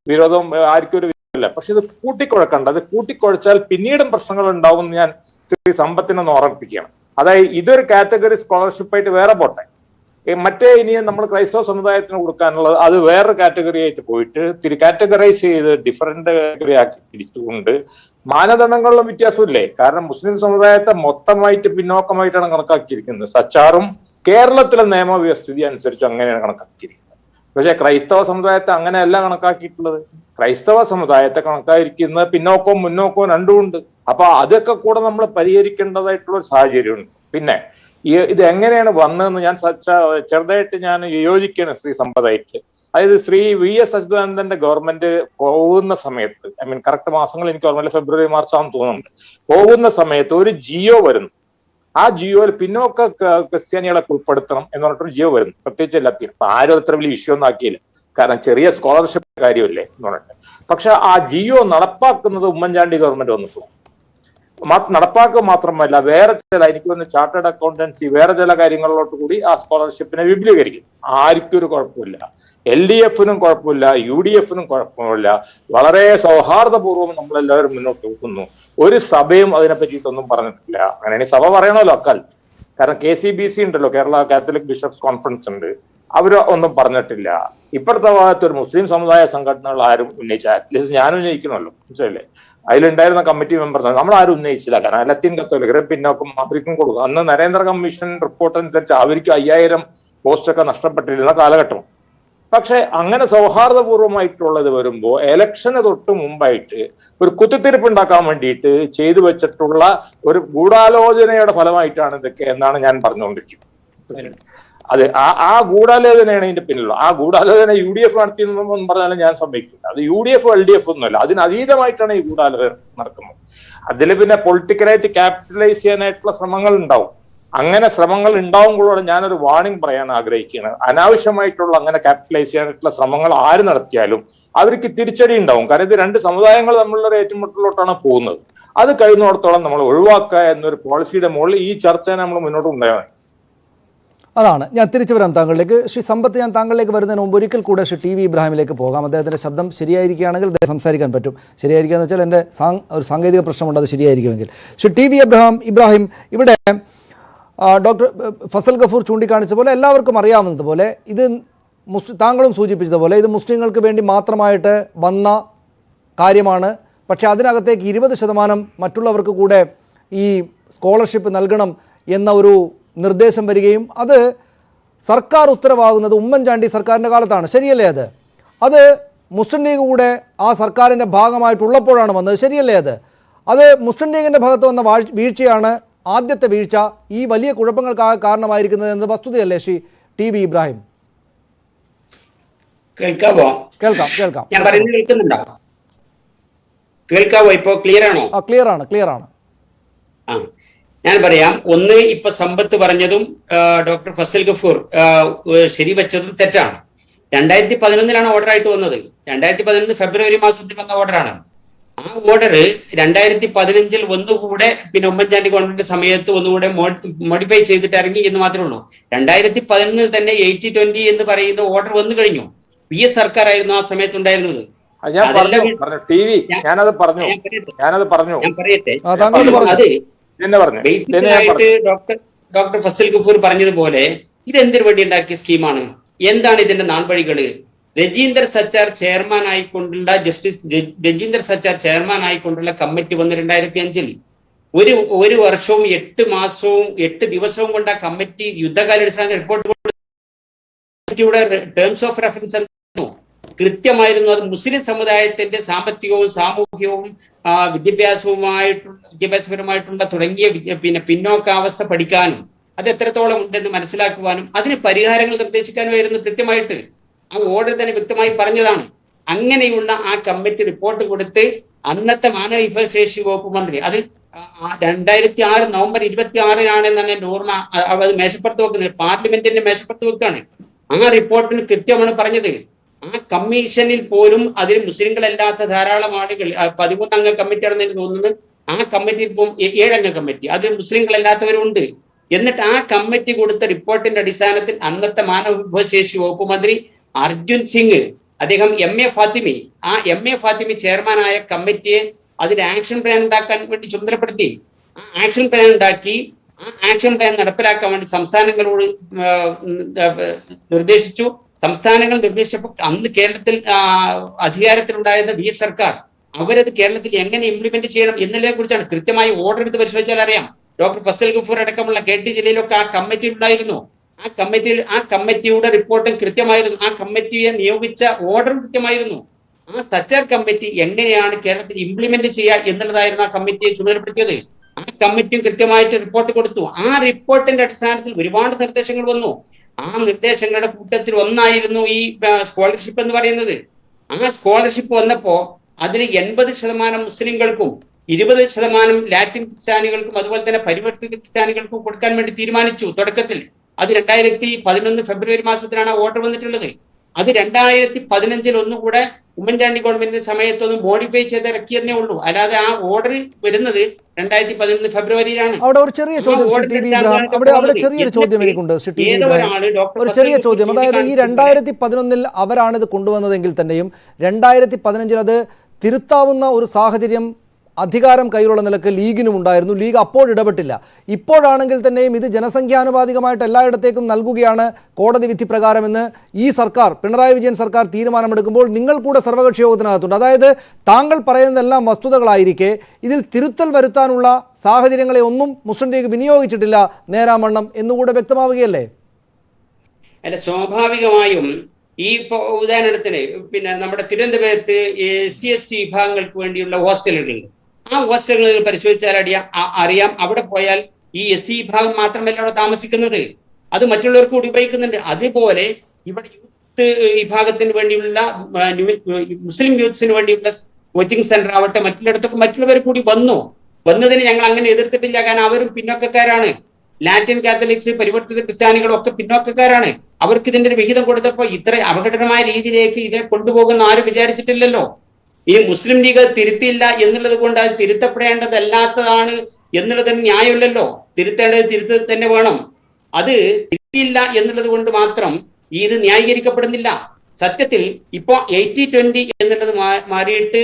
വിരോധവും ആർക്കും ഒരു വിരോധമില്ല. പക്ഷെ ഇത് കൂട്ടിക്കുഴക്കണ്ട. അത് കൂട്ടിക്കുഴച്ചാൽ പിന്നീടും പ്രശ്നങ്ങൾ ഉണ്ടാവും. ഞാൻ ശ്രീ സമ്പത്തിനൊന്ന് ഓർമ്മിപ്പിക്കുകയാണ്. അതായത് ഇതൊരു കാറ്റഗറി സ്കോളർഷിപ്പായിട്ട് വേറെ പോട്ടെ. മറ്റേ ഇനിയും നമ്മൾ ക്രൈസ്തവ സമുദായത്തിന് കൊടുക്കാനുള്ളത് അത് വേറെ കാറ്റഗറി ആയിട്ട് പോയിട്ട് കാറ്റഗറൈസ് ചെയ്ത് ഡിഫറെന്റ് കാറ്റഗറി ആക്കി തിരിച്ചുകൊണ്ട് മാനദണ്ഡങ്ങളിലും വ്യത്യാസമില്ലേ? കാരണം മുസ്ലിം സമുദായത്തെ മൊത്തമായിട്ട് പിന്നോക്കമായിട്ടാണ് കണക്കാക്കിയിരിക്കുന്നത്. സച്ചാറും കേരളത്തിലെ നിയമവ്യവസ്ഥിതി അനുസരിച്ച് അങ്ങനെയാണ് കണക്കാക്കിയിരിക്കുന്നത്. പക്ഷെ ക്രൈസ്തവ സമുദായത്തെ അങ്ങനെയല്ല കണക്കാക്കിയിട്ടുള്ളത്. ക്രൈസ്തവ സമുദായത്തെ കണക്കാക്കിയിരിക്കുന്നത് പിന്നോക്കവും മുന്നോക്കവും രണ്ടും ഉണ്ട്. അപ്പൊ അതൊക്കെ കൂടെ നമ്മൾ പരിഹരിക്കേണ്ടതായിട്ടുള്ള ഒരു സാഹചര്യമുണ്ട്. പിന്നെ ഇത് എങ്ങനെയാണ് വന്നതെന്ന് ഞാൻ ചെറുതായിട്ട് ഞാൻ യോജിക്കുകയാണ് ശ്രീ സമ്പതായിട്ട്. അതായത് ശ്രീ VS അച്യുതാനന്ദന്റെ ഗവൺമെന്റ് പോകുന്ന സമയത്ത്, ഐ മീൻ കറക്റ്റ് മാസങ്ങൾ എനിക്ക് ഓർമ്മയില്ല, ഫെബ്രുവരി മാർച്ച് ആണെന്ന് തോന്നുന്നുണ്ട്, പോകുന്ന സമയത്ത് ഒരു ജിയോ വരുന്നു. ആ ജിയോയിൽ പിന്നോക്ക ക്രിസ്ത്യാനികളെ ഉൾപ്പെടുത്തണം എന്ന് പറഞ്ഞിട്ടൊരു ജിയോ വരുന്നു, പ്രത്യേകിച്ച് എല്ലാത്തിനും. അപ്പൊ ആരും അത്ര വലിയ ഇഷ്യൂ ഒന്നും ആക്കിയില്ല, കാരണം ചെറിയ സ്കോളർഷിപ്പ് കാര്യമല്ലേ എന്ന് പറഞ്ഞിട്ട്. പക്ഷെ ആ ജിയോ നടപ്പാക്കുന്നത് ഉമ്മൻചാണ്ടി ഗവൺമെന്റ് വന്നിട്ടു. നടപ്പാക്കുക മാത്രമല്ല, വേറെ ചില, എനിക്ക് തോന്നുന്നു ചാർട്ടേഡ് അക്കൗണ്ടൻസി, വേറെ ചില കാര്യങ്ങളിലോട്ട് കൂടി ആ സ്കോളർഷിപ്പിനെ വിപുലീകരിക്കും. ആർക്കും ഒരു കുഴപ്പമില്ല, LDFനും കുഴപ്പമില്ല, UDFനും കുഴപ്പമില്ല. വളരെ സൗഹാർദ്ദപൂർവ്വം നമ്മളെല്ലാവരും മുന്നോട്ട് പോകുന്നു. ഒരു സഭയും അതിനെ പറ്റിയിട്ടൊന്നും പറഞ്ഞിട്ടില്ല. അങ്ങനെയാണെങ്കിൽ സഭ പറയണമല്ലോ അക്കാൽ. കാരണം KCBC ഉണ്ടല്ലോ, കേരള കാത്തലിക് ബിഷപ്സ് കോൺഫറൻസ് ഉണ്ട്, അവര് ഒന്നും പറഞ്ഞിട്ടില്ല. ഇപ്പോഴത്തെ ഭാഗത്ത് ഒരു മുസ്ലിം സമുദായ സംഘടനകൾ ആരും ഉന്നയിച്ച, അറ്റ്ലീസ്റ്റ് ഞാൻ ഉന്നയിക്കണമല്ലോ, മനസ്സിലല്ലേ? അതിലുണ്ടായിരുന്ന കമ്മിറ്റി മെമ്പേഴ്സ് നമ്മൾ ആരും ഉന്നയിച്ചില്ല. കാരണം ലത്തീൻ കത്തോലിക്കരെ പിന്നോക്കം അവർക്കും കൊടുക്കും. അന്ന് നരേന്ദ്ര കമ്മീഷൻ റിപ്പോർട്ട് അനുസരിച്ച് അവർക്ക് 5000 പോസ്റ്റൊക്കെ നഷ്ടപ്പെട്ടിരുന്ന കാലഘട്ടം. പക്ഷെ അങ്ങനെ സൗഹാർദ്ദപൂർവ്വമായിട്ടുള്ളത് വരുമ്പോൾ എലക്ഷന് തൊട്ട് മുമ്പായിട്ട് ഒരു കുത്തിത്തിരിപ്പ് ഉണ്ടാക്കാൻ വേണ്ടിയിട്ട് ചെയ്തു വെച്ചിട്ടുള്ള ഒരു ഗൂഢാലോചനയുടെ ഫലമായിട്ടാണ് ഇതൊക്കെ എന്നാണ് ഞാൻ പറഞ്ഞുകൊണ്ടിരിക്കുന്നത്. അത് ആ ഗൂഢാലോചനയാണ് ഇതിന്റെ പിന്നിലുള്ള. ആ ഗൂഢാലോചന UDF നടത്തിയെന്ന് പറഞ്ഞാലും ഞാൻ സമ്മതിക്കില്ല. അത് UDF LDF ഒന്നുമല്ല, അതിനതീതമായിട്ടാണ് ഈ ഗൂഢാലോചന നടക്കുന്നത്. അതിൽ പിന്നെ പൊളിറ്റിക്കലായിട്ട് ക്യാപിറ്റലൈസ് ചെയ്യാനായിട്ടുള്ള ശ്രമങ്ങൾ ഉണ്ടാവും. അങ്ങനെ ശ്രമങ്ങൾ ഉണ്ടാവുമ്പോഴാണ് ഞാനൊരു വാർണിംഗ് പറയാൻ ആഗ്രഹിക്കുന്നത്. അനാവശ്യമായിട്ടുള്ള അങ്ങനെ ക്യാപിറ്റലൈസ് ചെയ്യാനായിട്ടുള്ള ശ്രമങ്ങൾ ആര് നടത്തിയാലും അവർക്ക് തിരിച്ചടി ഉണ്ടാവും. കാരണം ഇത് രണ്ട് സമുദായങ്ങൾ തമ്മിലുള്ള ഒരു ഏറ്റുമുട്ടലിലോട്ടാണ് പോകുന്നത്. അത് കഴിയുന്നിടത്തോളം നമ്മൾ ഒഴിവാക്കുക എന്നൊരു പോളിസിയുടെ മുകളിൽ ഈ ചർച്ച നമ്മൾ മുന്നോട്ട് കൊണ്ടുപോയാൽ. അതാണ് ഞാൻ തിരിച്ചു വരാം താങ്കളിലേക്ക്. ശ്രീ സമ്പത്ത്, ഞാൻ താങ്കളിലേക്ക് വരുന്നതിന് മുമ്പ് ഒരിക്കൽ കൂടെ ശ്രീ TV ഇബ്രാഹിമിലേക്ക് പോകാം. അദ്ദേഹത്തിൻ്റെ ശബ്ദം ശരിയായിരിക്കുകയാണെങ്കിൽ അദ്ദേഹം സംസാരിക്കാൻ പറ്റും. ശരിയായിരിക്കുക എന്ന് വെച്ചാൽ എൻ്റെ ഒരു സാങ്കേതിക പ്രശ്നമുണ്ട്, അത് ശരിയായിരിക്കുമെങ്കിൽ. ശ്രീ TV ഇബ്രാഹിം, ഇവിടെ ഡോക്ടർ ഫസൽ ഗഫൂർ ചൂണ്ടിക്കാണിച്ച പോലെ എല്ലാവർക്കും അറിയാവുന്നതുപോലെ ഇത് താങ്കളും സൂചിപ്പിച്ചതുപോലെ ഇത് മുസ്ലിങ്ങൾക്ക് വേണ്ടി മാത്രമായിട്ട് വന്ന കാര്യമാണ്. പക്ഷേ അതിനകത്തേക്ക് 20% മറ്റുള്ളവർക്ക് കൂടെ ഈ സ്കോളർഷിപ്പ് നൽകണം എന്ന ഒരു നിർദ്ദേശം വരികയും അത് സർക്കാർ ഉത്തരവാകുന്നത് ഉമ്മൻചാണ്ടി സർക്കാരിൻ്റെ കാലത്താണ്. ശരിയല്ലേ? അത് മുസ്ലിം ലീഗ് കൂടെ ആ സർക്കാരിൻ്റെ ഭാഗമായിട്ടുള്ളപ്പോഴാണ് വന്നത്. ശരിയല്ലേ? അത് മുസ്ലിം ലീഗിൻ്റെ ഭാഗത്ത് വന്ന വീഴ്ചയാണ് ആദ്യത്തെ വീഴ്ച. ഈ വലിയ കുഴപ്പങ്ങൾക്ക് കാരണമായിരിക്കുന്നത് എന്നത് വസ്തുതയല്ലേ ശ്രീ TV ഇബ്രാഹിം? കേൾക്കാവോ? കേൾക്കാം. ഞാൻ പറയുന്നത് കേൾക്കുന്നുണ്ടോ? കേൾക്കാവോ? ഇപ്പോ ക്ലിയർ ആണോ? ക്ലിയർ ആണ്. ഞാൻ പറയാം. ഒന്ന്, ഇപ്പൊ സമ്പത്ത് പറഞ്ഞതും ഡോക്ടർ ഫസൽ ഗഫൂർ ശരിവെച്ചതും തെറ്റാണ്. 2011 ഓർഡർ ആയിട്ട് വന്നത്. 2011 ഫെബ്രുവരി മാസത്തിൽ വന്ന ഓർഡറാണ്. ആ ഓർഡർ 2015 ഒന്നുകൂടെ പിന്നെ ഉമ്മൻചാണ്ടി ഗവൺമെന്റ് സമയത്ത് ഒന്നുകൂടെ മോഡിഫൈ ചെയ്തിട്ട് ഇറങ്ങി എന്ന് മാത്രമേ ഉള്ളൂ. 2011 തന്നെ 80-20 എന്ന് പറയുന്ന ഓർഡർ വന്നു കഴിഞ്ഞു. VS സർക്കാർ ആയിരുന്നു ആ സമയത്ത് ഉണ്ടായിരുന്നത്. ഞാൻ പറയട്ടെ. ബേസിക്കലായിട്ട് ഡോക്ടർ ഫസൽ ഗഫൂർ പറഞ്ഞതുപോലെ ഇതെന്തിനു വേണ്ടി ഉണ്ടാക്കിയ സ്കീമാണ്? എന്താണ് ഇതിന്റെ നാൾവഴികള്? രജീന്ദർ സച്ചാർ ചെയർമാൻ ആയിക്കൊണ്ടുള്ള രജീന്ദർ സച്ചാർ ചെയർമാൻ ആയിക്കൊണ്ടുള്ള കമ്മിറ്റി വന്ന് 2005 ഒരു വർഷവും 8 മാസവും 8 ദിവസവും കൊണ്ട് ആ കമ്മിറ്റി യുദ്ധകാലാടിസ്ഥാന റിപ്പോർട്ട് ടേംസ് ഓഫ് റെഫറൻസ് കൃത്യമായിരുന്നു. അത് മുസ്ലിം സമുദായത്തിന്റെ സാമ്പത്തികവും സാമൂഹികവും വിദ്യാഭ്യാസപരമായിട്ടുള്ള തുടങ്ങിയ പിന്നെ പിന്നോക്കാവസ്ഥ പഠിക്കാനും അത് എത്രത്തോളം ഉണ്ടെന്ന് മനസ്സിലാക്കുവാനും അതിന് പരിഹാരങ്ങൾ നിർദ്ദേശിക്കാനുമായിരുന്നു കൃത്യമായിട്ട്. ആ ഓർഡർ തന്നെ വ്യക്തമായി പറഞ്ഞതാണ്. അങ്ങനെയുള്ള ആ കമ്മിറ്റി റിപ്പോർട്ട് കൊടുത്ത് അന്നത്തെ മാനവ വിഭവശേഷി വകുപ്പ് മന്ത്രി, അത് 2006 നവംബർ 26-നാണെന്നാണ് എന്റെ ഓർമ്മ, അത് മേശപ്പുറത്ത് വെക്കുന്നത്, പാർലമെന്റിന്റെ മേശപ്പുറത്ത് വെക്കാണ്. ആ റിപ്പോർട്ടിന് കൃത്യമാണ് പറഞ്ഞത്. ആ കമ്മീഷനിൽ പോലും അതിൽ മുസ്ലിങ്ങളല്ലാത്ത ധാരാളം ആളുകൾ, 13 അംഗ കമ്മിറ്റിയാണെന്ന് എനിക്ക് തോന്നുന്നത്. ആ കമ്മിറ്റി ഇപ്പം 7 അംഗ കമ്മിറ്റി, അതിൽ മുസ്ലിങ്ങളല്ലാത്തവരുണ്ട്. എന്നിട്ട് ആ കമ്മിറ്റി കൊടുത്ത റിപ്പോർട്ടിന്റെ അടിസ്ഥാനത്തിൽ അന്നത്തെ മാനവ വിഭവശേഷി വകുപ്പ് മന്ത്രി അർജുൻ സിംഗ്, അദ്ദേഹം MA ഫാത്തിമി, ആ MA ഫാത്തിമി ചെയർമാനായ കമ്മിറ്റിയെ അതിന് ആക്ഷൻ പ്ലാൻ ഉണ്ടാക്കാൻ വേണ്ടി ചുമതലപ്പെടുത്തി. ആ ആക്ഷൻ പ്ലാൻ ഉണ്ടാക്കി. ആ ആക്ഷൻ പ്ലാൻ നടപ്പിലാക്കാൻ വേണ്ടി സംസ്ഥാനങ്ങളോട് നിർദ്ദേശിച്ചു. സംസ്ഥാനങ്ങൾ നിർദ്ദേശിച്ചപ്പോൾ അന്ന് കേരളത്തിൽ അധികാരത്തിലുണ്ടായിരുന്ന VS സർക്കാർ അവരത് കേരളത്തിൽ എങ്ങനെ ഇംപ്ലിമെന്റ് ചെയ്യണം എന്നതിനെ കുറിച്ചാണ് കൃത്യമായി ഓർഡർ എടുത്ത് പരിശോധിച്ചാൽ അറിയാം. ഡോക്ടർ ഫസൽ ഗഫൂർ അടക്കമുള്ള KT ജില്ലയിലൊക്കെ ആ കമ്മിറ്റി ഉണ്ടായിരുന്നു. ആ കമ്മിറ്റിയുടെ റിപ്പോർട്ടും കൃത്യമായിരുന്നു. ആ കമ്മിറ്റിയെ നിയോഗിച്ച ഓർഡറും കൃത്യമായിരുന്നു. ആ സച്ചാർ കമ്മിറ്റി എങ്ങനെയാണ് കേരളത്തിൽ ഇംപ്ലിമെന്റ് ചെയ്യുക എന്നുള്ളതായിരുന്നു ആ കമ്മിറ്റിയെ ചുമതലപ്പെടുത്തിയത്. ആ കമ്മിറ്റിയും കൃത്യമായിട്ട് റിപ്പോർട്ട് കൊടുത്തു. ആ റിപ്പോർട്ടിന്റെ അടിസ്ഥാനത്തിൽ ഒരുപാട് നിർദ്ദേശങ്ങൾ വന്നു. ആ നിർദ്ദേശങ്ങളുടെ കൂട്ടത്തിൽ ഒന്നായിരുന്നു ഈ സ്കോളർഷിപ്പ് എന്ന് പറയുന്നത്. ആ സ്കോളർഷിപ്പ് വന്നപ്പോ അതിന് 80% മുസ്ലിങ്ങൾക്കും 20% ലാറ്റിൻ ക്രിസ്ത്യാനികൾക്കും അതുപോലെ തന്നെ പരിവർത്തിത ക്രിസ്ത്യാനികൾക്കും കൊടുക്കാൻ വേണ്ടി തീരുമാനിച്ചു തുടക്കത്തിൽ. അത് 2011 ഫെബ്രുവരി മാസത്തിലാണ് ഓർഡർ വന്നിട്ടുള്ളത്. അത് 2015 ഒന്നുകൂടെ ഉമ്മൻചാണ്ടി ഗവൺമെന്റിന്റെ സമയത്തൊന്ന് മോഡിഫൈ ചെയ്ത് ഇറക്കിയതേ ഉള്ളൂ. അല്ലാതെ ആ ഓർഡർ വരുന്നത് 2011 ഫെബ്രുവരിയിലാണ്. അവിടെ ഒരു ചെറിയ ചോദ്യം അവിടെ ചെറിയൊരു ചോദ്യം എനിക്കുണ്ട്. ഒരു ചെറിയ ചോദ്യം, അതായത് ഈ 2011 അവരാണ് ഇത് കൊണ്ടുവന്നതെങ്കിൽ തന്നെയും 2015 അത് തിരുത്താവുന്ന ഒരു സാഹചര്യം അധികാരം കയ്യിലുള്ള നിലക്ക് ലീഗിനും ഉണ്ടായിരുന്നു. ലീഗ് അപ്പോൾ ഇടപെട്ടില്ല. ഇപ്പോഴാണെങ്കിൽ തന്നെയും ഇത് ജനസംഖ്യാനുപാതികമായിട്ട് എല്ലായിടത്തേക്കും നൽകുകയാണ് കോടതി വിധി പ്രകാരമെന്ന് ഈ സർക്കാർ, പിണറായി വിജയൻ സർക്കാർ തീരുമാനമെടുക്കുമ്പോൾ നിങ്ങൾ കൂടെ സർവകക്ഷി യോഗത്തിനകത്തുണ്ട്. അതായത് താങ്കൾ പറയുന്നതെല്ലാം വസ്തുതകളായിരിക്കെ ഇതിൽ തിരുത്തൽ വരുത്താനുള്ള സാഹചര്യങ്ങളെ ഒന്നും മുസ്ലിം ലീഗ് വിനിയോഗിച്ചിട്ടില്ല നേരാമണ്ണം എന്നുകൂടെ വ്യക്തമാവുകയല്ലേ? അല്ല, സ്വാഭാവികമായും ഈ ഉദാഹരണത്തിന് പിന്നെ നമ്മുടെ തിരുവനന്തപുരത്ത് SC/ST വിഭാഗങ്ങൾക്ക് വേണ്ടിയുള്ള ഹോസ്റ്റലുകളുണ്ട്. ആ ഹോസ്റ്റലുകളിൽ പരിശോധിച്ചാൽ അറിയാം അവിടെ പോയാൽ ഈ SC വിഭാഗം മാത്രമല്ല അവിടെ താമസിക്കുന്നത്, അത് മറ്റുള്ളവർക്ക് കൂടി ഉപയോഗിക്കുന്നുണ്ട്. അതുപോലെ ഇവിടെ യൂത്ത് വിഭാഗത്തിന് വേണ്ടിയുള്ള മുസ്ലിം യൂത്ത്സിന് വേണ്ടിയുള്ള കോച്ചിങ് സെന്റർ ആവട്ടെ മറ്റുള്ളിടത്തൊക്കെ മറ്റുള്ളവർ കൂടി വന്നതിന് ഞങ്ങൾ അങ്ങനെ എതിർത്തിട്ടില്ല. കാരണം അവരും പിന്നോക്കക്കാരാണ്. ലാറ്റിൻ കാത്തലിക്സ് പരിവർത്തിത ക്രിസ്ത്യാനികളും ഒക്കെ പിന്നോക്കക്കാരാണ്. അവർക്ക് ഇതിന്റെ ഒരു വിഹിതം കൊടുത്തപ്പോൾ ഇത്ര അപകടകരമായ രീതിയിലേക്ക് ഇതിനെ കൊണ്ടുപോകുന്ന ആരും വിചാരിച്ചിട്ടില്ലല്ലോ. ഈ മുസ്ലിം ലീഗ് തിരുത്തിയില്ല എന്നുള്ളത് കൊണ്ട് അത് തിരുത്തപ്പെടേണ്ടതല്ലാത്തതാണ് എന്നുള്ളത് ന്യായമില്ലല്ലോ. തിരുത്തേണ്ടത് തിരുത്തി തന്നെ വേണം. അത് തിരുത്തിയില്ല എന്നുള്ളത് കൊണ്ട് മാത്രം ഇത് ന്യായീകരിക്കപ്പെടുന്നില്ല. സത്യത്തിൽ ഇപ്പോ 80-20 എന്നുള്ളത് മാറിയിട്ട്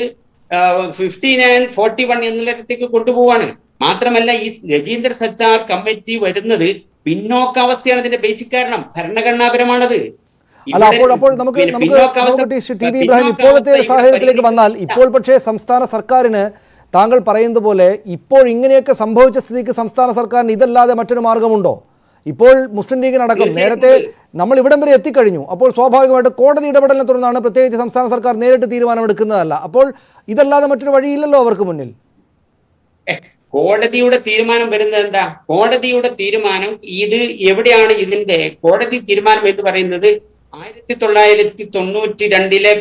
59-41 എന്നുള്ളതിലേക്ക് കൊണ്ടുപോവാണ്. മാത്രമല്ല ഈ രജീന്ദ്ര സച്ചാർ കമ്മിറ്റി വരുന്നത് പിന്നോക്കാവസ്ഥയാണ് ഇതിന്റെ ബേസിക് കാരണം. ഭരണഘടനാപരമാണത്. അല്ല, അപ്പോൾ നമുക്ക് ടി.ബി. ഇബ്രാഹിം ഇപ്പോഴത്തെ സാഹചര്യത്തിലേക്ക് വന്നാൽ, ഇപ്പോൾ പക്ഷേ സംസ്ഥാന സർക്കാരിന് താങ്കൾ പറയുന്നത് പോലെ ഇപ്പോൾ ഇങ്ങനെയൊക്കെ സംഭവിച്ച സ്ഥിതിക്ക് സംസ്ഥാന സർക്കാരിന് ഇതല്ലാതെ മറ്റൊരു മാർഗമുണ്ടോ? ഇപ്പോൾ മുസ്ലിം ലീഗിനടക്കം നേരത്തെ നമ്മൾ ഇവിടം വരെ എത്തിക്കഴിഞ്ഞു. അപ്പോൾ സ്വാഭാവികമായിട്ട് കോടതി ഇടപെടലിനെ തുടർന്നാണ്, പ്രത്യേകിച്ച് സംസ്ഥാന സർക്കാർ നേരിട്ട് തീരുമാനമെടുക്കുന്നതല്ല. അപ്പോൾ ഇതല്ലാതെ മറ്റൊരു വഴിയില്ലല്ലോ അവർക്ക് മുന്നിൽ. കോടതിയുടെ തീരുമാനം വരുന്നത് എന്താ? കോടതിയുടെ തീരുമാനം ഇത് എവിടെയാണ്? ഇതിന്റെ കോടതി തീരുമാനം എന്ന് പറയുന്നത് 1992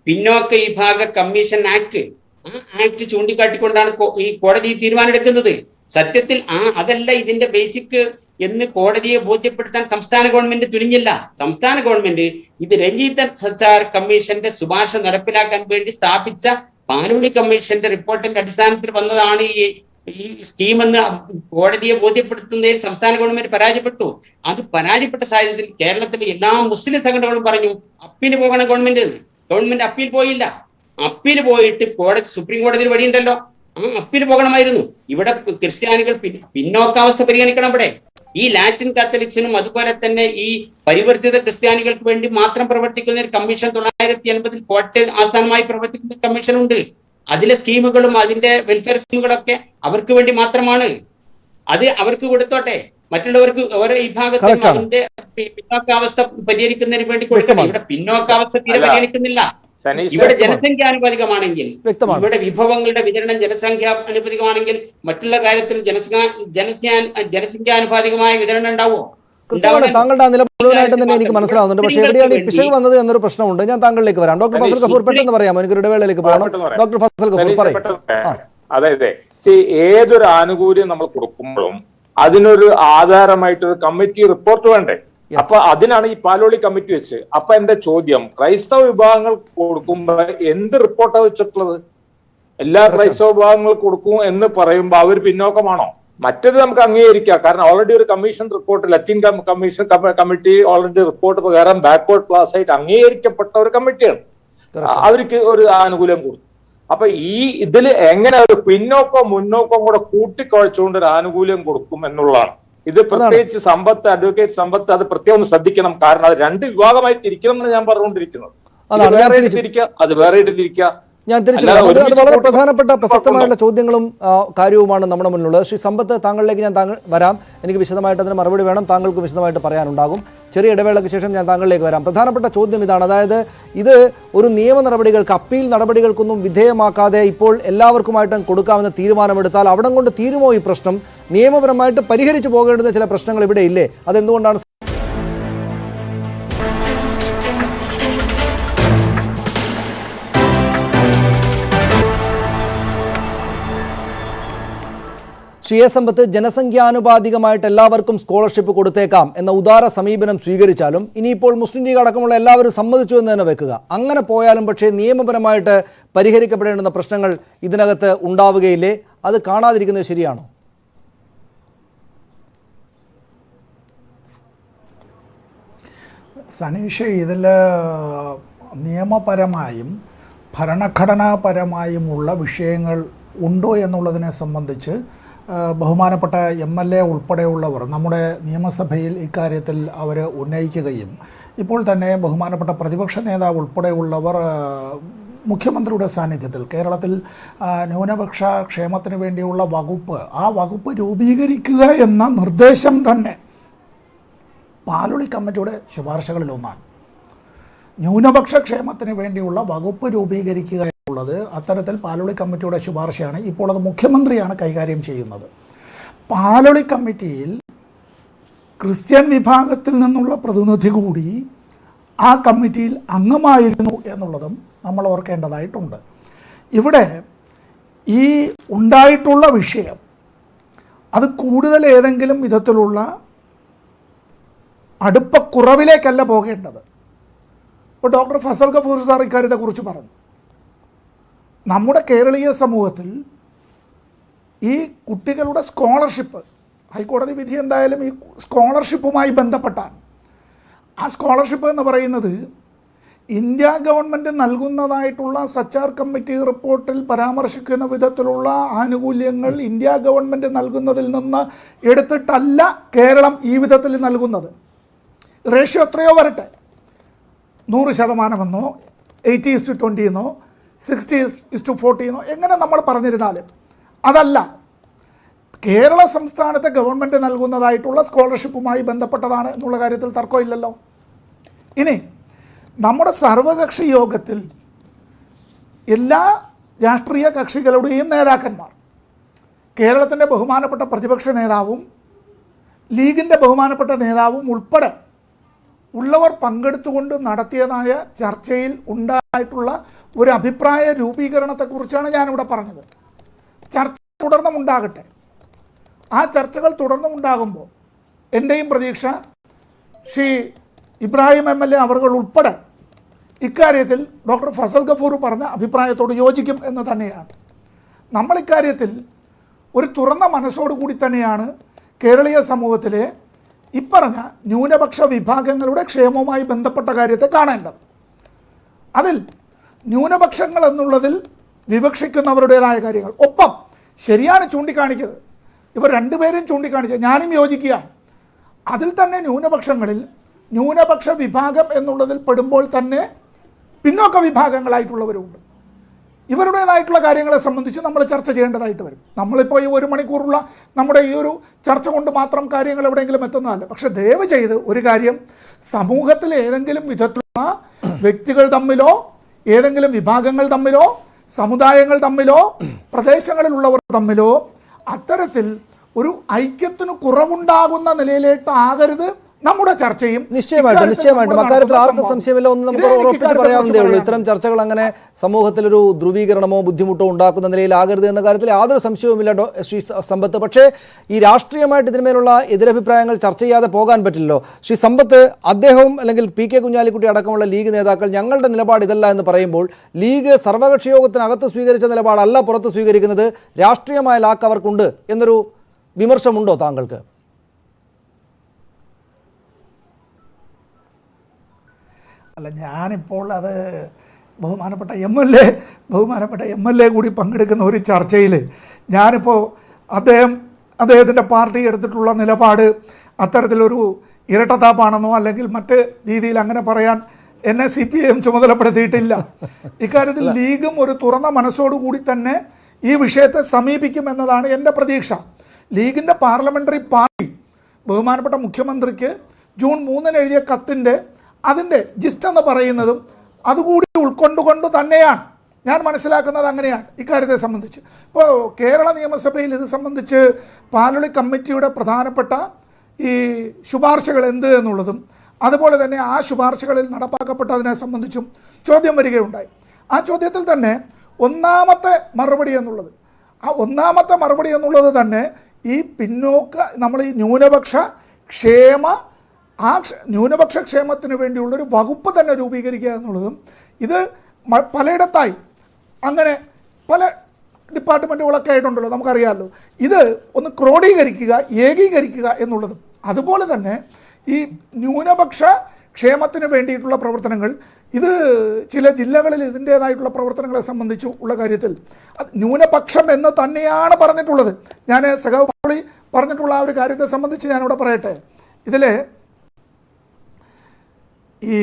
പിന്നോക്ക വിഭാഗ കമ്മീഷൻ ആക്ട്, ആ ആക്ട് ചൂണ്ടിക്കാട്ടിക്കൊണ്ടാണ് ഈ കോടതി തീരുമാനം എടുക്കുന്നത്. സത്യത്തിൽ അതല്ല ഇതിന്റെ ബേസിക് എന്ന് കോടതിയെ ബോധ്യപ്പെടുത്താൻ സംസ്ഥാന ഗവൺമെന്റ് തുനിഞ്ഞില്ല. സംസ്ഥാന ഗവൺമെന്റ് ഇത് രഞ്ജിത്ത് സച്ചാർ കമ്മീഷന്റെ ശുപാർശ നടപ്പിലാക്കാൻ വേണ്ടി സ്ഥാപിച്ച പാലോളി കമ്മീഷന്റെ റിപ്പോർട്ടിന്റെ അടിസ്ഥാനത്തിൽ വന്നതാണ് ഈ സ്കീമെന്ന് കോടതിയെ ബോധ്യപ്പെടുത്തുന്നതിൽ സംസ്ഥാന ഗവൺമെന്റ് പരാജയപ്പെട്ടു. അത് പരാജയപ്പെട്ട സാഹചര്യത്തിൽ കേരളത്തിലെ എല്ലാ മുസ്ലിം സംഘടനകളും പറഞ്ഞു അപ്പീൽ പോകണം ഗവൺമെന്റ് അപ്പീൽ പോയില്ല. അപ്പീൽ പോയിട്ട് സുപ്രീം കോടതിയിൽ വഴിയുണ്ടല്ലോ, ആ അപ്പീൽ പോകണമായിരുന്നു. ഇവിടെ ക്രിസ്ത്യാനികൾ പിന്നോക്കാവസ്ഥ പരിഗണിക്കണം. ഇവിടെ ഈ ലാറ്റിൻ കാത്തലിക്സിനും അതുപോലെ തന്നെ ഈ പരിവർത്തിത ക്രിസ്ത്യാനികൾക്ക് വേണ്ടി മാത്രം പ്രവർത്തിക്കുന്ന ഒരു കമ്മീഷൻ 1980 കോട്ടയം ആസ്ഥാനമായി പ്രവർത്തിക്കുന്ന കമ്മീഷൻ ഉണ്ട്. അതിലെ സ്കീമുകളും അതിന്റെ വെൽഫെയർ സ്കീമുകളൊക്കെ അവർക്ക് വേണ്ടി മാത്രമാണ്. അത് അവർക്ക് കൊടുത്തോട്ടെ, മറ്റുള്ളവർക്ക് ഓരോ വിഭാഗത്തിനും അതിന്റെ പിന്നോക്കാവസ്ഥ പരിഹരിക്കുന്നതിന് വേണ്ടി കൊടുക്കണം. ഇവിടെ പിന്നോക്കാവസ്ഥ തീരെ പരിഗണിക്കുന്നില്ല. ഇവിടെ ജനസംഖ്യാനുപാതികമാണെങ്കിൽ, ഇവിടെ വിഭവങ്ങളുടെ വിതരണം ജനസംഖ്യാനുപാതികമാണെങ്കിൽ മറ്റുള്ള കാര്യത്തിൽ ജനസംഖ്യാനുപാതികമായ വിതരണം ഉണ്ടാവുമോ? താങ്കളുടെ നിലപാടായിട്ട് തന്നെ എനിക്ക് മനസ്സിലാവുന്നുണ്ട്. പക്ഷേ എവിടെയാണ് ഈ പിശക് വന്നത് എന്നൊരു പ്രശ്നമുണ്ട്. ഞാൻ താങ്കളിലേക്ക് വരാം. ഡോക്ടർ ഫസൽ ഗഫൂർ പെട്ടെന്ന് പറയാമോ? എനിക്കൊരു ഇടവേളയിലേക്ക് പോകണം. ഡോക്ടർ ഫസൽ ഗഫൂർ പറയും. അതായത് ഏതൊരു ആനുകൂല്യം നമ്മൾ കൊടുക്കുമ്പോഴും അതിനൊരു ആധാരമായിട്ടൊരു കമ്മിറ്റി റിപ്പോർട്ട് വേണ്ടേ? അപ്പൊ അതിനാണ് ഈ പാലോളി കമ്മിറ്റി വെച്ച്. അപ്പൊ എന്റെ ചോദ്യം, ക്രൈസ്തവ വിഭാഗങ്ങൾ കൊടുക്കുമ്പോൾ എന്ത് റിപ്പോർട്ടാണ് വെച്ചിട്ടുള്ളത്? എല്ലാ ക്രൈസ്തവ വിഭാഗങ്ങൾ കൊടുക്കും എന്ന് പറയുമ്പോൾ അവർ പിന്നോക്കമാണോ? മറ്റൊരു നമുക്ക് അംഗീകരിക്കാം. കാരണം ഓൾറെഡി ഒരു കമ്മീഷൻ റിപ്പോർട്ട്, ലത്തീൻ കമ്മീഷൻ കമ്മിറ്റി ഓൾറെഡി റിപ്പോർട്ട് പ്രകാരം ബാക്ക്വേർഡ് ക്ലാസ് ആയിട്ട് അംഗീകരിക്കപ്പെട്ട ഒരു കമ്മിറ്റിയാണ്. അവർക്ക് ഒരു ആനുകൂല്യം കൊടുത്തു. അപ്പൊ ഇതിൽ എങ്ങനെ ഒരു പിന്നോക്കം മുന്നോക്കം കൂടെ കൂട്ടിക്കുഴച്ചുകൊണ്ട് ഒരു ആനുകൂല്യം കൊടുക്കും എന്നുള്ളതാണ്. ഇത് പ്രത്യേകിച്ച് അഡ്വക്കേറ്റ് സമ്പത്ത് അത് പ്രത്യേകം ഒന്ന് ശ്രദ്ധിക്കണം. കാരണം അത് രണ്ട് വിഭാഗമായി തിരിക്കണം എന്ന് ഞാൻ പറഞ്ഞുകൊണ്ടിരിക്കുന്നത്. അത് വേറെ തിരിക്കുക, ഞാൻ തിരിച്ചു അത് വളരെ പ്രധാനപ്പെട്ട പ്രസക്തമായുള്ള ചോദ്യങ്ങളും കാര്യവുമാണ് നമ്മുടെ മുന്നിലുള്ളത്. ശ്രീ സമ്പത്ത്, താങ്കളിലേക്ക് ഞാൻ വരാം. എനിക്ക് വിശദമായിട്ട് അതിന് മറുപടി വേണം, താങ്കൾക്ക് വിശദമായിട്ട് പറയാനുണ്ടാകും. ചെറിയ ഇടവേളയ്ക്ക് ശേഷം ഞാൻ താങ്കളിലേക്ക് വരാം. പ്രധാനപ്പെട്ട ചോദ്യം ഇതാണ്, അതായത് ഇത് ഒരു നിയമ നടപടികൾക്ക്, അപ്പീൽ നടപടികൾക്കൊന്നും വിധേയമാക്കാതെ ഇപ്പോൾ എല്ലാവർക്കുമായിട്ടും കൊടുക്കാമെന്ന് തീരുമാനമെടുത്താൽ അവിടെ കൊണ്ട് തീരുമോ ഈ പ്രശ്നം? നിയമപരമായിട്ട് പരിഹരിച്ചു പോകേണ്ടുന്ന ചില പ്രശ്നങ്ങൾ ഇവിടെ ഇല്ലേ? അതെന്തുകൊണ്ടാണ് ശ്രീ എ സമ്പത്ത്, ജനസംഖ്യാനുപാതികമായിട്ട് എല്ലാവർക്കും സ്കോളർഷിപ്പ് കൊടുത്തേക്കാം എന്ന ഉദാര സമീപനം സ്വീകരിച്ചാലും ഇനിയിപ്പോൾ മുസ്ലിം ലീഗ് അടക്കമുള്ള എല്ലാവരും സമ്മതിച്ചു എന്ന് തന്നെ വെക്കുക, അങ്ങനെ പോയാലും പക്ഷേ നിയമപരമായിട്ട് പരിഹരിക്കപ്പെടേണ്ടുന്ന പ്രശ്നങ്ങൾ ഇതിനകത്ത് ഉണ്ടാവുകയില്ലേ? അത് കാണാതിരിക്കുന്നത് ശരിയാണോ? സനീഷ്, ഇതിൽ നിയമപരമായും ഭരണഘടനാപരമായുമുള്ള വിഷയങ്ങൾ ഉണ്ടോ എന്നുള്ളതിനെ സംബന്ധിച്ച് ബഹുമാനപ്പെട്ട MLA ഉൾപ്പെടെയുള്ളവർ നമ്മുടെ നിയമസഭയിൽ ഇക്കാര്യത്തിൽ അവർ ഉന്നയിക്കുകയും ഇപ്പോൾ തന്നെ ബഹുമാനപ്പെട്ട പ്രതിപക്ഷ നേതാവ് ഉൾപ്പെടെയുള്ളവർ മുഖ്യമന്ത്രിയുടെ സാന്നിധ്യത്തിൽ കേരളത്തിൽ ന്യൂനപക്ഷ ക്ഷേമത്തിന് വേണ്ടിയുള്ള വകുപ്പ്, ആ വകുപ്പ് രൂപീകരിക്കുക എന്ന നിർദ്ദേശം തന്നെ പാലോളി കമ്മിറ്റിയുടെ ശുപാർശകളിലൊന്നാണ്. ന്യൂനപക്ഷ ക്ഷേമത്തിന് വേണ്ടിയുള്ള വകുപ്പ് രൂപീകരിക്കുക എന്നുള്ളത് അത്തരത്തിൽ പാലോളി കമ്മിറ്റിയുടെ ശുപാർശയാണ്. ഇപ്പോൾ അത് മുഖ്യമന്ത്രിയാണ് കൈകാര്യം ചെയ്യുന്നത്. പാലോളി കമ്മിറ്റിയിൽ ക്രിസ്ത്യൻ വിഭാഗത്തിൽ നിന്നുള്ള പ്രതിനിധി കൂടി ആ കമ്മിറ്റിയിൽ അംഗമായിരുന്നു എന്നുള്ളതും നമ്മൾ ഓർക്കേണ്ടതായിട്ടുണ്ട്. ഇവിടെ ഈ ഉണ്ടായിട്ടുള്ള വിഷയം അത് കൂടുതൽ ഏതെങ്കിലും വിധത്തിലുള്ള അടുപ്പക്കുറവിലേക്കല്ല പോകേണ്ടത്. ഇപ്പോൾ ഡോക്ടർ ഫസൽ ഗഫൂർ സാർ ഇക്കാര്യത്തെക്കുറിച്ച് പറഞ്ഞു. നമ്മുടെ കേരളീയ സമൂഹത്തിൽ ഈ കുട്ടികളുടെ സ്കോളർഷിപ്പ്, ഹൈക്കോടതി വിധി എന്തായാലും ഈ സ്കോളർഷിപ്പുമായി ബന്ധപ്പെട്ടാണ്. ആ സ്കോളർഷിപ്പ് എന്ന് പറയുന്നത് ഇന്ത്യ ഗവൺമെൻറ് നൽകുന്നതായിട്ടുള്ള സച്ചാർ കമ്മിറ്റി റിപ്പോർട്ടിൽ പരാമർശിക്കുന്ന വിധത്തിലുള്ള ആനുകൂല്യങ്ങൾ ഇന്ത്യ ഗവൺമെൻറ് നൽകുന്നതിൽ നിന്ന് എടുത്തിട്ടല്ല കേരളം ഈ വിധത്തിൽ നൽകുന്നത്. റേഷ്യോ എത്രയോ വരട്ടെ, 100% 80:20 60:40 എങ്ങനെ നമ്മൾ പറഞ്ഞിരുന്നാലും അതല്ല കേരള സംസ്ഥാനത്തെ ഗവൺമെൻറ് നൽകുന്നതായിട്ടുള്ള സ്കോളർഷിപ്പുമായി ബന്ധപ്പെട്ടതാണ് എന്നുള്ള കാര്യത്തിൽ തർക്കമില്ലല്ലോ. ഇനി നമ്മുടെ സർവകക്ഷി യോഗത്തിൽ എല്ലാ രാഷ്ട്രീയ കക്ഷികളുടെയും നേതാക്കന്മാർ, കേരളത്തിൻ്റെ ബഹുമാനപ്പെട്ട പ്രതിപക്ഷ നേതാവും ലീഗിൻ്റെ ബഹുമാനപ്പെട്ട നേതാവും ഉൾപ്പെടെ ഉള്ളവർ പങ്കെടുത്തുകൊണ്ട് നടത്തിയതായ ചർച്ചയിൽ ഉണ്ടായിട്ടുള്ള ഒരു അഭിപ്രായ രൂപീകരണത്തെക്കുറിച്ചാണ് ഞാനിവിടെ പറഞ്ഞത്. ചർച്ച തുടർന്നുമുണ്ടാകട്ടെ. ആ ചർച്ചകൾ തുടർന്നുമുണ്ടാകുമ്പോൾ എൻ്റെയും പ്രതീക്ഷ ശ്രീ ഇബ്രാഹിം MLA അവർ ഉൾപ്പെടെ ഇക്കാര്യത്തിൽ ഡോക്ടർ ഫസൽ ഗഫൂർ പറഞ്ഞ അഭിപ്രായത്തോട് യോജിക്കും എന്ന് തന്നെയാണ്. നമ്മളിക്കാര്യത്തിൽ ഒരു തുറന്ന മനസ്സോടുകൂടി തന്നെയാണ് കേരളീയ സമൂഹത്തിലെ ഇപ്പറഞ്ഞ ന്യൂനപക്ഷ വിഭാഗങ്ങളുടെ ക്ഷേമവുമായി ബന്ധപ്പെട്ട കാര്യത്തെ കാണേണ്ടത്. അതിൽ ന്യൂനപക്ഷങ്ങൾ എന്നുള്ളതിൽ വിവക്ഷിക്കുന്നവരുടേതായ കാര്യങ്ങൾ ഒപ്പം ശരിയാണ് ചൂണ്ടിക്കാണിക്കുന്നത്. ഇവർ രണ്ടുപേരും ചൂണ്ടിക്കാണിച്ചത് ഞാനും യോജിക്കുകയാണ്. അതിൽ തന്നെ ന്യൂനപക്ഷങ്ങളിൽ ന്യൂനപക്ഷ വിഭാഗം എന്നുള്ളതിൽ പെടുമ്പോൾ തന്നെ പിന്നോക്ക വിഭാഗങ്ങളായിട്ടുള്ളവരുണ്ട്. ഇവരുടേതായിട്ടുള്ള കാര്യങ്ങളെ സംബന്ധിച്ച് നമ്മൾ ചർച്ച ചെയ്യേണ്ടതായിട്ട് വരും. നമ്മളിപ്പോൾ ഈ 1 മണിക്കൂറുള്ള നമ്മുടെ ഈ ഒരു ചർച്ച കൊണ്ട് മാത്രം കാര്യങ്ങൾ എവിടെയെങ്കിലും എത്തുന്നതല്ല. പക്ഷെ ദയവ് ചെയ്ത് ഒരു കാര്യം, സമൂഹത്തിൽ ഏതെങ്കിലും വിധത്തിലുള്ള വ്യക്തികൾ തമ്മിലോ ഏതെങ്കിലും വിഭാഗങ്ങൾ തമ്മിലോ സമുദായങ്ങൾ തമ്മിലോ പ്രദേശങ്ങളിലുള്ളവർ തമ്മിലോ അത്തരത്തിൽ ഒരു ഐക്യത്തിന് കുറവുണ്ടാകുന്ന നിലയിലേട്ടാകരുത് നമ്മുടെ ചർച്ചയും. നിശ്ചയമായിട്ടും അക്കാര്യത്തിൽ ആർക്കും സംശയമില്ല. ഒന്ന് നമുക്ക് ഉറപ്പിച്ച് പറയാവുന്നതേ ഉള്ളൂ, ഇത്തരം ചർച്ചകൾ അങ്ങനെ സമൂഹത്തിലൊരു ധ്രുവീകരണമോ ബുദ്ധിമുട്ടോ ഉണ്ടാക്കുന്ന നിലയിലാകരുത് എന്ന കാര്യത്തിൽ യാതൊരു സംശയവുമില്ല ശ്രീ സമ്പത്ത്. പക്ഷേ ഈ രാഷ്ട്രീയമായിട്ട് ഇതിന്മേലുള്ള എതിരഭിപ്രായങ്ങൾ ചർച്ച ചെയ്യാതെ പോകാൻ പറ്റില്ലല്ലോ. ശ്രീ സമ്പത്ത്, അദ്ദേഹവും അല്ലെങ്കിൽ PK കുഞ്ഞാലിക്കുട്ടി അടക്കമുള്ള ലീഗ് നേതാക്കൾ ഞങ്ങളുടെ നിലപാട് ഇതല്ല എന്ന് പറയുമ്പോൾ ലീഗ് സർവകക്ഷി യോഗത്തിനകത്ത് സ്വീകരിച്ച നിലപാടല്ല പുറത്ത് സ്വീകരിക്കുന്നത്, രാഷ്ട്രീയമായ ലാക്ക് അവർക്കുണ്ട് എന്നൊരു വിമർശമുണ്ടോ താങ്കൾക്ക്? അല്ല, ഞാനിപ്പോൾ അത് ബഹുമാനപ്പെട്ട MLA കൂടി പങ്കെടുക്കുന്ന ഒരു ചർച്ചയിൽ ഞാനിപ്പോൾ അദ്ദേഹത്തിൻ്റെ പാർട്ടി എടുത്തിട്ടുള്ള നിലപാട് അത്തരത്തിലൊരു ഇരട്ടത്താപ്പാണെന്നോ അല്ലെങ്കിൽ മറ്റ് രീതിയിൽ അങ്ങനെ പറയാൻ എന്നെ CPIM ചുമതലപ്പെടുത്തിയിട്ടില്ല. ഇക്കാര്യത്തിൽ ലീഗും ഒരു തുറന്ന മനസ്സോടുകൂടി തന്നെ ഈ വിഷയത്തെ സമീപിക്കുമെന്നതാണ് എൻ്റെ പ്രതീക്ഷ. ലീഗിൻ്റെ പാർലമെൻ്ററി പാർട്ടി ബഹുമാനപ്പെട്ട മുഖ്യമന്ത്രിക്ക് ജൂൺ 3 എഴുതിയ കത്തിൻ്റെ അതിൻ്റെ ജിസ്റ്റ് എന്ന് പറയുന്നതും അതുകൂടി ഉൾക്കൊണ്ടുകൊണ്ട് തന്നെയാണ് ഞാൻ മനസ്സിലാക്കുന്നത്. അങ്ങനെയാണ് ഇക്കാര്യത്തെ സംബന്ധിച്ച്. ഇപ്പോൾ കേരള നിയമസഭയിൽ ഇത് സംബന്ധിച്ച് പാലോളി കമ്മിറ്റിയുടെ പ്രധാനപ്പെട്ട ഈ ശുപാർശകൾ എന്ത് എന്നുള്ളതും അതുപോലെ തന്നെ ആ ശുപാർശകളിൽ നടപ്പാക്കപ്പെട്ടതിനെ സംബന്ധിച്ചും ചോദ്യം വരികയുണ്ടായി. ആ ചോദ്യത്തിൽ തന്നെ ഒന്നാമത്തെ മറുപടി എന്നുള്ളത് തന്നെ ഈ പിന്നോക്ക നമ്മൾ ഈ ന്യൂനപക്ഷ ക്ഷേമത്തിന് വേണ്ടിയുള്ളൊരു വകുപ്പ് തന്നെ രൂപീകരിക്കുക എന്നുള്ളതും ഇത് പലയിടത്തായി അങ്ങനെ പല ഡിപ്പാർട്ട്മെൻറ്റുകളൊക്കെ ആയിട്ടുണ്ടല്ലോ, നമുക്കറിയാമല്ലോ. ഇത് ഒന്ന് ക്രോഡീകരിക്കുക, ഏകീകരിക്കുക എന്നുള്ളതും അതുപോലെ തന്നെ ഈ ന്യൂനപക്ഷ ക്ഷേമത്തിന് വേണ്ടിയിട്ടുള്ള പ്രവർത്തനങ്ങൾ ഇത് ചില ജില്ലകളിൽ ഇതിൻ്റേതായിട്ടുള്ള പ്രവർത്തനങ്ങളെ സംബന്ധിച്ചു ഉള്ള കാര്യത്തിൽ ന്യൂനപക്ഷം എന്ന് തന്നെയാണ് പറഞ്ഞിട്ടുള്ളത്. ഞാൻ സഖാവ് പാലോളി പറഞ്ഞിട്ടുള്ള ആ ഒരു കാര്യത്തെ സംബന്ധിച്ച് ഞാനിവിടെ പറയട്ടെ. ഇതിൽ ഈ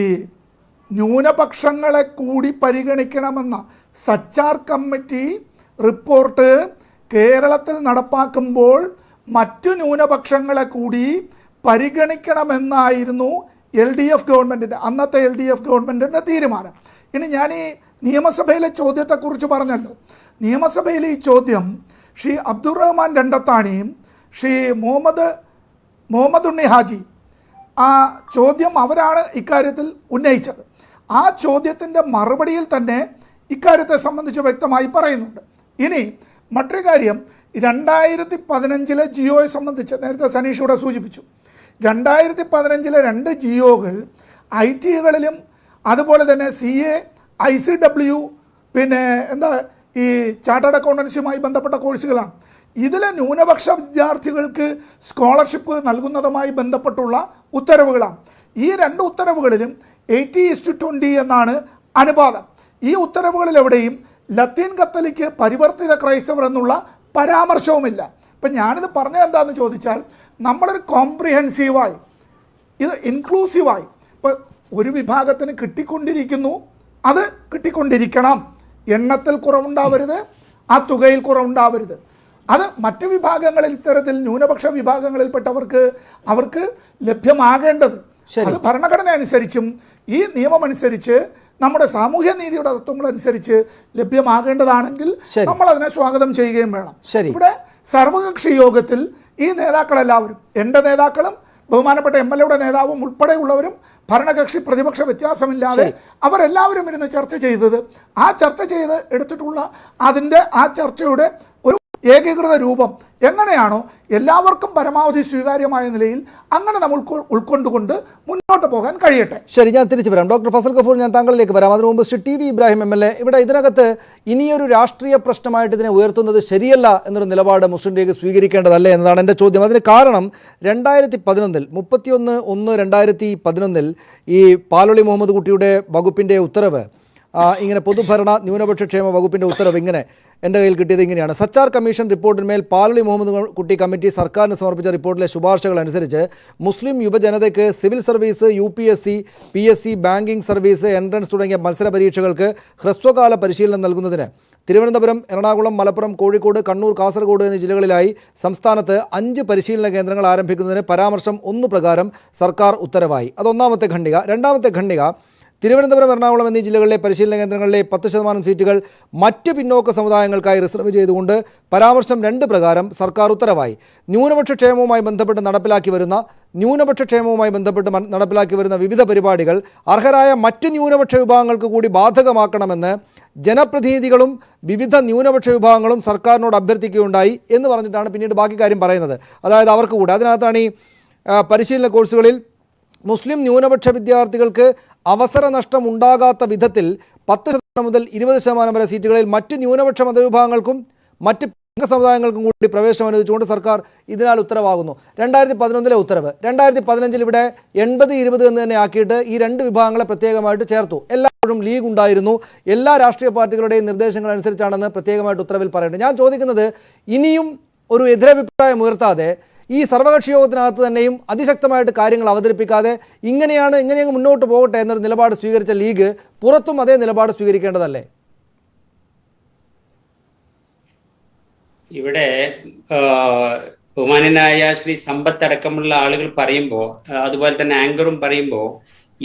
ന്യൂനപക്ഷങ്ങളെ കൂടി പരിഗണിക്കണമെന്ന സച്ചാർ കമ്മിറ്റി റിപ്പോർട്ട് കേരളത്തിൽ നടപ്പാക്കുമ്പോൾ മറ്റു ന്യൂനപക്ഷങ്ങളെ കൂടി പരിഗണിക്കണമെന്നായിരുന്നു അന്നത്തെ LDF ഗവൺമെൻറ്റിൻ്റെ തീരുമാനം. ഇനി ഞാൻ ഈ നിയമസഭയിലെ ചോദ്യത്തെക്കുറിച്ച് പറഞ്ഞല്ലോ. നിയമസഭയിലെ ഈ ചോദ്യം ശ്രീ അബ്ദുറഹ്മാൻ രണ്ടത്താണിയും ശ്രീ മുഹമ്മദ് ഉണ്ണി ഹാജി ആ ചോദ്യം അവരാണ് ഇക്കാര്യത്തിൽ ഉന്നയിച്ചത്. ആ ചോദ്യത്തിൻ്റെ മറുപടിയിൽ തന്നെ ഇക്കാര്യത്തെ സംബന്ധിച്ച് വ്യക്തമായി പറയുന്നുണ്ട്. ഇനി മറ്റൊരു കാര്യം, 2015 ജിയോയെ സംബന്ധിച്ച് നേരത്തെ സനീഷ് ഇവിടെ സൂചിപ്പിച്ചു. 2015 2 ജിയോകൾ IT-കളിലും അതുപോലെ തന്നെ CA ICW പിന്നെ ഈ ചാർട്ടേഡ് അക്കൗണ്ടൻസിയുമായി ബന്ധപ്പെട്ട കോഴ്സുകളാണ്. ഇതിലെ ന്യൂനപക്ഷ വിദ്യാർത്ഥികൾക്ക് സ്കോളർഷിപ്പ് നൽകുന്നതുമായി ബന്ധപ്പെട്ടുള്ള ഉത്തരവുകളാണ്. ഈ 2 ഉത്തരവുകളിലും 80:20 എന്നാണ് അനുപാതം. ഈ ഉത്തരവുകളിൽ എവിടെയും ലത്തീൻ കത്തലിക്ക് പരിവർത്തിത ക്രൈസ്തവർ എന്നുള്ള പരാമർശവുമില്ല. ഇപ്പം ഞാനിത് പറഞ്ഞത് എന്താണെന്ന് ചോദിച്ചാൽ, നമ്മളൊരു കോംപ്രിഹെൻസീവായി ഇത് ഇൻക്ലൂസീവായി ഇപ്പോൾ ഒരു വിഭാഗത്തിന് കിട്ടിക്കൊണ്ടിരിക്കുന്നു, അത് കിട്ടിക്കൊണ്ടിരിക്കണം. എണ്ണത്തിൽ കുറവുണ്ടാവരുത്, ആ തുകയിൽ കുറവുണ്ടാവരുത്. അത് മറ്റ് വിഭാഗങ്ങളിൽ ഇത്തരത്തിൽ ന്യൂനപക്ഷ വിഭാഗങ്ങളിൽപ്പെട്ടവർക്ക് അവർക്ക് ലഭ്യമാകേണ്ടത് അത് ഭരണഘടന അനുസരിച്ചും ഈ നിയമമനുസരിച്ച് നമ്മുടെ സാമൂഹ്യ നീതിയുടെ തത്വങ്ങളനുസരിച്ച് ലഭ്യമാകേണ്ടതാണെങ്കിൽ നമ്മൾ അതിനെ സ്വാഗതം ചെയ്യുകയും വേണം. ഇവിടെ സർവകക്ഷി യോഗത്തിൽ ഈ നേതാക്കളെല്ലാവരും, എൻ്റെ നേതാക്കളും ബഹുമാനപ്പെട്ട MLA നേതാവും ഉൾപ്പെടെയുള്ളവരും ഭരണകക്ഷി പ്രതിപക്ഷ വ്യത്യാസമില്ലാതെ അവരെല്ലാവരും ഇരുന്ന് ചർച്ച ചെയ്തത്, ആ ചർച്ച ചെയ്ത് എടുത്തിട്ടുള്ള ആ ചർച്ചയുടെ ഒരു ഏകീകൃത രൂപം എങ്ങനെയാണോ എല്ലാവർക്കും പരമാവധി സ്വീകാര്യമായ നിലയിൽ അങ്ങനെ നമുക്ക് ഉൾക്കൊണ്ടുകൊണ്ട് മുന്നോട്ട് പോകാൻ കഴിയട്ടെ. ശരി, ഞാൻ തിരിച്ചു വരാം. ഡോക്ടർ ഫസൽ ഗഫൂർ, ഞാൻ താങ്കളിലേക്ക് വരാം. അതിനു മുമ്പ് ശ്രീ TV ഇബ്രാഹിം MLA, ഇവിടെ ഇതിനകത്ത് ഇനിയൊരു രാഷ്ട്രീയ പ്രശ്നമായിട്ട് ഇതിനെ ഉയർത്തുന്നത് ശരിയല്ല എന്നൊരു നിലപാട് മുസ്ലിം ലീഗ് സ്വീകരിക്കേണ്ടതല്ലേ എന്നതാണ് എൻ്റെ ചോദ്യം. അതിന് കാരണം 2011 31/1/2011 ഈ പാലോളി മുഹമ്മദ് കുട്ടിയുടെ വകുപ്പിൻ്റെ ഉത്തരവ്, ഇങ്ങനെ പൊതുഭരണ ന്യൂനപക്ഷ ക്ഷേമ വകുപ്പിൻ്റെ ഉത്തരവ് ഇങ്ങനെ എൻ്റെ കയ്യിൽ കിട്ടിയത് ഇങ്ങനെയാണ്. സച്ചാർ കമ്മീഷൻ റിപ്പോർട്ടിന്മേൽ പാലോളി മുഹമ്മദ് കുട്ടി കമ്മിറ്റി സർക്കാരിന് സമർപ്പിച്ച റിപ്പോർട്ടിലെ ശുപാർശകൾ അനുസരിച്ച് മുസ്ലിം യുവജനതയ്ക്ക് civil service, UPSC, PSC, banking service, entrance തുടങ്ങിയ മത്സര പരീക്ഷകൾക്ക് ഹ്രസ്വകാല പരിശീലനം നൽകുന്നതിന് തിരുവനന്തപുരം, എറണാകുളം, മലപ്പുറം, കോഴിക്കോട്, കണ്ണൂർ, കാസർഗോഡ് എന്നീ ജില്ലകളിലായി സംസ്ഥാനത്ത് 5 പരിശീലന കേന്ദ്രങ്ങൾ ആരംഭിക്കുന്നതിന് പരാമർശം 1 പ്രകാരം സർക്കാർ ഉത്തരവായി. അതൊന്നാമത്തെ ഖണ്ഡിക. രണ്ടാമത്തെ ഖണ്ഡിക, തിരുവനന്തപുരം, എറണാകുളം എന്നീ ജില്ലകളിലെ പരിശീലന കേന്ദ്രങ്ങളിലെ 10% സീറ്റുകൾ മറ്റ് പിന്നോക്ക സമുദായങ്ങൾക്കായി റിസർവ് ചെയ്തുകൊണ്ട് പരാമർശം 2 പ്രകാരം സർക്കാർ ഉത്തരവായി. ന്യൂനപക്ഷ ക്ഷേമവുമായി ബന്ധപ്പെട്ട് നടപ്പിലാക്കി വരുന്ന വിവിധ പരിപാടികൾ അർഹരായ മറ്റ് ന്യൂനപക്ഷ വിഭാഗങ്ങൾക്ക് കൂടി ബാധകമാക്കണമെന്ന് ജനപ്രതിനിധികളും വിവിധ ന്യൂനപക്ഷ വിഭാഗങ്ങളും സർക്കാരിനോട് അഭ്യർത്ഥിക്കുകയുണ്ടായി എന്ന് പറഞ്ഞിട്ടാണ് പിന്നീട് ബാക്കി കാര്യം പറയുന്നത്. അതായത് അവർക്ക് കൂടെ അതിനകത്താണ് ഈ പരിശീലന കോഴ്സുകളിൽ മുസ്ലിം ന്യൂനപക്ഷ വിദ്യാർത്ഥികൾക്ക് അവസര നഷ്ടം ഉണ്ടാകാത്ത വിധത്തിൽ 10% മുതൽ 20% വരെ സീറ്റുകളിൽ മറ്റ് ന്യൂനപക്ഷ മതവിഭാഗങ്ങൾക്കും മറ്റ് സമുദായങ്ങൾക്കും കൂടി പ്രവേശനം അനുവദിച്ചുകൊണ്ട് സർക്കാർ ഇതിനാൽ ഉത്തരവാകുന്നു. 2011 ഉത്തരവ് 2015 ഇവിടെ 80-20 എന്ന് തന്നെ ആക്കിയിട്ട് ഈ 2 വിഭാഗങ്ങളെ പ്രത്യേകമായിട്ട് ചേർത്തു. എല്ലാവരും ലീഗ് ഉണ്ടായിരുന്നു, എല്ലാ രാഷ്ട്രീയ പാർട്ടികളുടെയും നിർദ്ദേശങ്ങൾ അനുസരിച്ചാണെന്ന് പ്രത്യേകമായിട്ട് ഉത്തരവിൽ പറയുന്നത്. ഞാൻ ചോദിക്കുന്നത്, ഇനിയും ഒരു എതിരഭിപ്രായം ഉയർത്താതെ ഈ സർവകക്ഷി യോഗത്തിനകത്ത് തന്നെയും അതിശക്തമായിട്ട് കാര്യങ്ങൾ അവതരിപ്പിക്കാതെ ഇങ്ങനെയങ്ങ് മുന്നോട്ട് പോകട്ടെ എന്നൊരു നിലപാട് സ്വീകരിച്ച ലീഗ് പുറത്തും അതേ നിലപാട് സ്വീകരിക്കേണ്ടതല്ലേ? ഇവിടെ ബഹുമാനനായ ശ്രീ സമ്പത്ത് അടക്കമുള്ള ആളുകൾ പറയുമ്പോൾ, അതുപോലെ തന്നെ ആങ്കറും പറയുമ്പോൾ,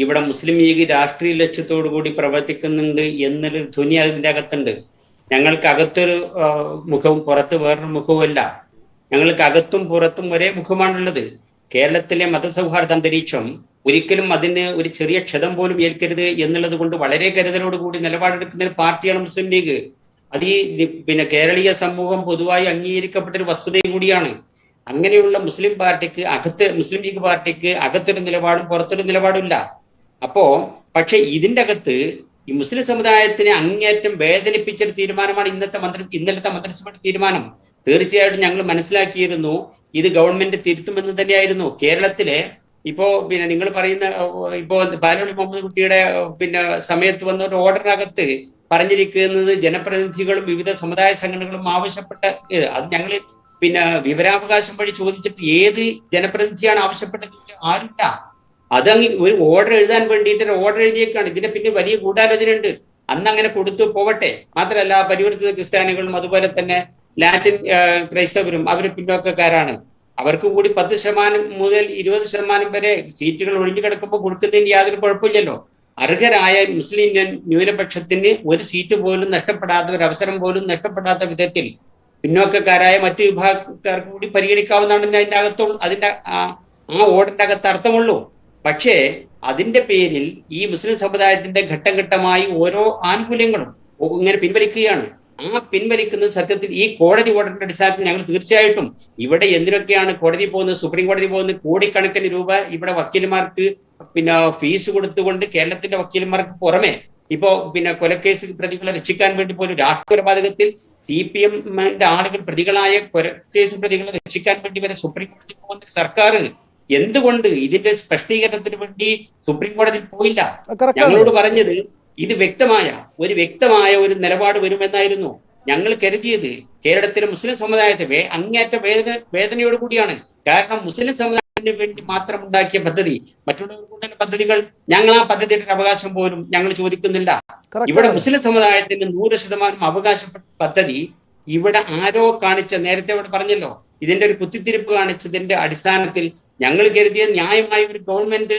ഇവിടെ മുസ്ലിം ലീഗ് രാഷ്ട്രീയ ലക്ഷ്യത്തോടു കൂടി പ്രവർത്തിക്കുന്നുണ്ട് എന്നൊരു ധ്വനി അതിൻ്റെ അകത്തുണ്ട്. ഞങ്ങൾക്ക് അകത്തൊരു മുഖവും പുറത്ത് വേറൊരു മുഖവുമല്ല. ഞങ്ങൾക്ക് അകത്തും പുറത്തും ഒരേ മുഖമാണുള്ളത്. കേരളത്തിലെ മതസൗഹാർദ്ദ അന്തരീക്ഷം ഒരിക്കലും അതിന് ഒരു ചെറിയ ക്ഷതം പോലും ഏൽക്കരുത് എന്നുള്ളത് കൊണ്ട് വളരെ കരുതലോടുകൂടി നിലപാടെടുക്കുന്ന ഒരു പാർട്ടിയാണ് മുസ്ലിം ലീഗ്. അത് ഈ കേരളീയ സമൂഹം പൊതുവായി അംഗീകരിക്കപ്പെട്ട ഒരു വസ്തുതയും കൂടിയാണ്. അങ്ങനെയുള്ള മുസ്ലിം ലീഗ് പാർട്ടിക്ക് അകത്തൊരു നിലപാടും പുറത്തൊരു നിലപാടും ഇല്ല. പക്ഷെ ഇതിന്റെ അകത്ത് ഈ മുസ്ലിം സമുദായത്തിനെ അങ്ങേയറ്റം വേദനിപ്പിച്ചൊരു തീരുമാനമാണ് ഇന്നലത്തെ മന്ത്രിസഭയുടെ തീരുമാനം. തീർച്ചയായിട്ടും ഞങ്ങൾ മനസ്സിലാക്കിയിരുന്നു ഇത് ഗവൺമെന്റ് തിരുത്തുമെന്ന് തന്നെയായിരുന്നു. കേരളത്തിലെ നിങ്ങൾ പറയുന്ന ബാലവളി മുഹമ്മദ് കുട്ടിയുടെ സമയത്ത് വന്ന ഒരു ഓർഡറിനകത്ത് പറഞ്ഞിരിക്കുന്നത് ജനപ്രതിനിധികളും വിവിധ സമുദായ സംഘടനകളും ആവശ്യപ്പെട്ട അത് ഞങ്ങൾ വിവരാവകാശം വഴി ചോദിച്ചിട്ട് ഏത് ജനപ്രതിനിധിയാണ് ആവശ്യപ്പെട്ടത് ആരില്ല. അതങ്ങ് ഒരു ഓർഡർ എഴുതാൻ വേണ്ടിയിട്ട് ഒരു ഓർഡർ എഴുതിയേക്കാണ്. ഇതിന്റെ പിന്നെ വലിയ ഗൂഢാലോചന ഉണ്ട്. അന്ന് അങ്ങനെ കൊടുത്തു പോവട്ടെ. മാത്രമല്ല പരിവർത്തിത ക്രിസ്ത്യാനികളും അതുപോലെ തന്നെ ലാറ്റിൻ ക്രൈസ്തവരും അവർ പിന്നോക്കക്കാരാണ്. അവർക്ക് കൂടി 10% മുതൽ 20% വരെ സീറ്റുകൾ ഒഴിഞ്ഞു കിടക്കുമ്പോൾ കൊടുക്കുന്നതിന് യാതൊരു കുഴപ്പമില്ലല്ലോ. അർഹരായ മുസ്ലിം ന്യൂനപക്ഷത്തിന് ഒരു സീറ്റ് പോലും നഷ്ടപ്പെടാത്ത, ഒരു അവസരം പോലും നഷ്ടപ്പെടാത്ത വിധത്തിൽ പിന്നോക്കക്കാരായ മറ്റു വിഭാഗക്കാർക്ക് കൂടി പരിഗണിക്കാവുന്നതാണ് അതിന്റെ ആ ഓർഡറിന്റെ അകത്ത് അർത്ഥമുള്ളൂ. പക്ഷേ അതിന്റെ പേരിൽ ഈ മുസ്ലിം സമുദായത്തിന്റെ ഘട്ടം ഘട്ടമായി ഓരോ ആനുകൂല്യങ്ങളും ഇങ്ങനെ പിൻവലിക്കുകയാണ്. ആ പിൻവലിക്കുന്നത് സത്യത്തിൽ ഈ കോടതി ഓർഡറിന്റെ അടിസ്ഥാനത്തിൽ ഞങ്ങൾ തീർച്ചയായിട്ടും ഇവിടെ എന്തിനൊക്കെയാണ് കോടതി പോകുന്നത്, സുപ്രീം കോടതി പോകുന്നത്, കോടിക്കണക്കിന് രൂപ ഇവിടെ വക്കീലന്മാർക്ക് ഫീസ് കൊടുത്തുകൊണ്ട് കേരളത്തിന്റെ വക്കീലന്മാർക്ക് പുറമെ കൊലക്കേസ് പ്രതികളെ രക്ഷിക്കാൻ വേണ്ടി പോലും രാഷ്ട്രീയ കൊലപാതകത്തിൽ CPM ആളുകൾ പ്രതികളായ കൊലക്കേസ് പ്രതികളെ രക്ഷിക്കാൻ വേണ്ടി വരെ സുപ്രീം കോടതി പോകുന്ന സർക്കാർ എന്തുകൊണ്ട് ഇതിന്റെ സ്പഷ്ടീകരണത്തിന് വേണ്ടി സുപ്രീം കോടതിയിൽ പോയില്ല? ഞങ്ങളോട് പറഞ്ഞത് ഇത് വ്യക്തമായ ഒരു നിലപാട് വരുമെന്നായിരുന്നു ഞങ്ങൾ കരുതിയത്. കേരളത്തിലെ മുസ്ലിം സമുദായത്തെ അങ്ങേയറ്റ വേദനയോട് കൂടിയാണ്. കാരണം മുസ്ലിം സമുദായത്തിന് വേണ്ടി മാത്രം ഉണ്ടാക്കിയ പദ്ധതി, മറ്റുള്ളവർക്കുണ്ടായ പദ്ധതികൾ ഞങ്ങൾ ആ പദ്ധതിയുടെ അവകാശം പോലും ഞങ്ങൾ ചോദിക്കുന്നില്ല. ഇവിടെ മുസ്ലിം സമുദായത്തിന് 100% അവകാശപ്പെട്ട പദ്ധതി ഇവിടെ ആരോ നേരത്തെ ഇവിടെ പറഞ്ഞല്ലോ, ഇതിന്റെ ഒരു കുത്തിത്തിരിപ്പ് കാണിച്ചതിന്റെ അടിസ്ഥാനത്തിൽ ഞങ്ങൾ കരുതിയ ന്യായമായ ഒരു ഗവൺമെന്റ്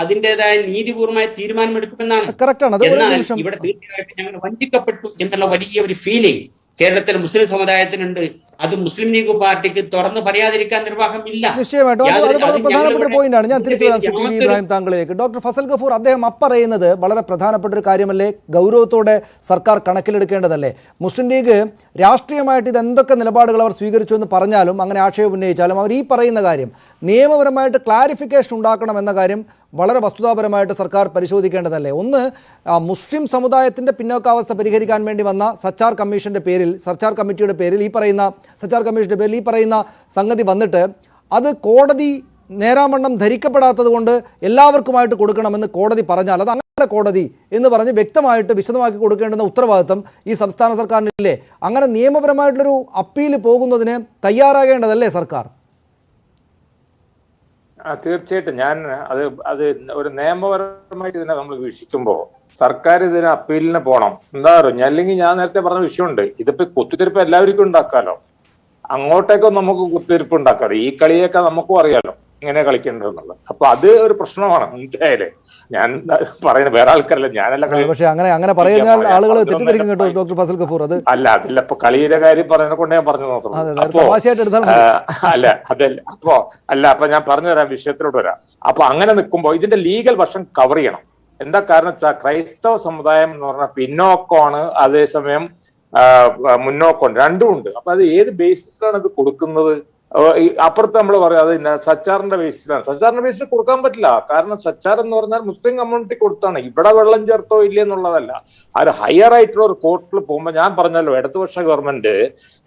അതിൻ്റെതായ നീതിപൂർവമായ തീരുമാനമെടുക്കുമെന്നാണ്. എന്നാൽ ഇവിടെ തീർച്ചയായിട്ടും ഞങ്ങൾ വഞ്ചിക്കപ്പെട്ടു എന്നുള്ള വലിയ ഒരു ഫീലിംഗ് കേരളത്തിലെ മുസ്ലിം സമുദായത്തിനുണ്ട്. അത് മുസ്ലിം ലീഗ് പാർട്ടിക്ക് തുറന്ന് പറയാതിരിക്കാൻ നിർവാഹമില്ല. നിശ്ചയമായിട്ടും പ്രധാനപ്പെട്ട പോയിന്റാണ്. ഞാൻ തിരിച്ചു വരാം ശ്രീ ടി. ഇബ്രാഹിം താങ്കളിലേക്ക്. ഡോക്ടർ ഫസൽ ഗഫൂർ, അദ്ദേഹം പറയുന്നത് വളരെ പ്രധാനപ്പെട്ട ഒരു കാര്യമല്ലേ, ഗൗരവത്തോടെ സർക്കാർ കണക്കിലെടുക്കേണ്ടതല്ലേ? മുസ്ലിം ലീഗ് രാഷ്ട്രീയമായിട്ട് ഇത് എന്തൊക്കെ നിലപാടുകൾ അവർ സ്വീകരിച്ചു എന്ന് പറഞ്ഞാലും, അങ്ങനെ ആക്ഷേപം ഉന്നയിച്ചാലും, അവർ ഈ പറയുന്ന കാര്യം നിയമപരമായിട്ട് ക്ലാരിഫിക്കേഷൻ ഉണ്ടാക്കണം എന്ന കാര്യം വളരെ വസ്തുതാപരമായിട്ട് സർക്കാർ പരിശോധിക്കേണ്ടതല്ലേ? ഒന്ന്, മുസ്ലിം സമുദായത്തിൻ്റെ പിന്നോക്കാവസ്ഥ പരിഹരിക്കാൻ വേണ്ടി വന്ന സച്ചാർ കമ്മീഷൻ്റെ പേരിൽ, സച്ചാർ കമ്മിറ്റിയുടെ പേരിൽ സച്ചാർ കമ്മീഷൻ്റെ പേരിൽ ഈ പറയുന്ന സംഗതി വന്നിട്ട് അത് കോടതി നേരാവണ്ണം ധരിക്കപ്പെടാത്തത് കൊണ്ട് എല്ലാവർക്കുമായിട്ട് കൊടുക്കണമെന്ന് കോടതി പറഞ്ഞാൽ അത് അങ്ങനെ കോടതി എന്ന് പറഞ്ഞ് വ്യക്തമായിട്ട് വിശദമാക്കി കൊടുക്കേണ്ടുന്ന ഉത്തരവാദിത്തം ഈ സംസ്ഥാന സർക്കാരിനില്ലേ? അങ്ങനെ നിയമപരമായിട്ടുള്ളൊരു അപ്പീൽ പോകുന്നതിന് തയ്യാറാകേണ്ടതല്ലേ സർക്കാർ? തീർച്ചയായിട്ടും അത് ഒരു നിയമപരമായിട്ട് ഇതിനെ നമ്മൾ വീക്ഷിക്കുമ്പോൾ സർക്കാർ ഇതിന് അപ്പീലിന് പോകണം. എന്താ പറയുക, അല്ലെങ്കിൽ ഞാൻ നേരത്തെ പറഞ്ഞ വിഷയമുണ്ട്, ഇതിപ്പോ കുത്തിത്തിരിപ്പ് എല്ലാവർക്കും ഉണ്ടാക്കാലോ, അങ്ങോട്ടേക്കും നമുക്ക് കുത്തിരിപ്പ് ഉണ്ടാക്കാലോ, ഈ കളിയൊക്കെ നമുക്കും അറിയാലോ ഇങ്ങനെ കളിക്കേണ്ടതെന്നുള്ളത്. അപ്പൊ അത് ഒരു പ്രശ്നമാണ്. എന്തായാലും ഞാൻ പറയുന്നത് വേറെ ആൾക്കാരല്ല, ഞാനല്ല. പക്ഷേ അങ്ങനെ പറയുന്ന ആളുകൾ തെറ്റിദ്ധരിക്കും കേട്ടോ ഡോക്ടർ ഫസൽ ഗഫൂർ. അത് അതില്ല ഇപ്പൊ കളിയുടെ കാര്യം പറയുന്നത് കൊണ്ട് ഞാൻ പറഞ്ഞു നോക്കുന്നു. അപ്പൊ ഞാൻ പറഞ്ഞു തരാം, വിഷയത്തിലോട്ട് വരാം. അപ്പൊ അങ്ങനെ നിൽക്കുമ്പോൾ ഇതിന്റെ ലീഗൽ വശം കവർ ചെയ്യണം. എന്താ കാരണം വെച്ചാൽ ക്രൈസ്തവ സമുദായം എന്ന് പറഞ്ഞാൽ പിന്നോക്കമാണ്, അതേസമയം മുന്നോക്കം, രണ്ടും ഉണ്ട്. അപ്പൊ അത് ഏത് ബേസിസിലാണ് ഇത് കൊടുക്കുന്നത്? അപ്പുറത്ത് നമ്മൾ പറയാം അത് സച്ചാറിന്റെ ബേസിലാണ്. സച്ചാറിന്റെ ബേസിൽ കൊടുക്കാൻ പറ്റില്ല. കാരണം സച്ചാർ എന്ന് പറഞ്ഞാൽ മുസ്ലിം കമ്മ്യൂണിറ്റി കൊടുത്താണ്. ഇവിടെ വെള്ളം ചേർത്തോ ഇല്ല എന്നുള്ളതല്ല. അത് ഹയർ ആയിട്ടുള്ള ഒരു കോർട്ടിൽ പോകുമ്പോൾ ഞാൻ പറഞ്ഞല്ലോ, ഇടതുപക്ഷ ഗവൺമെന്റ്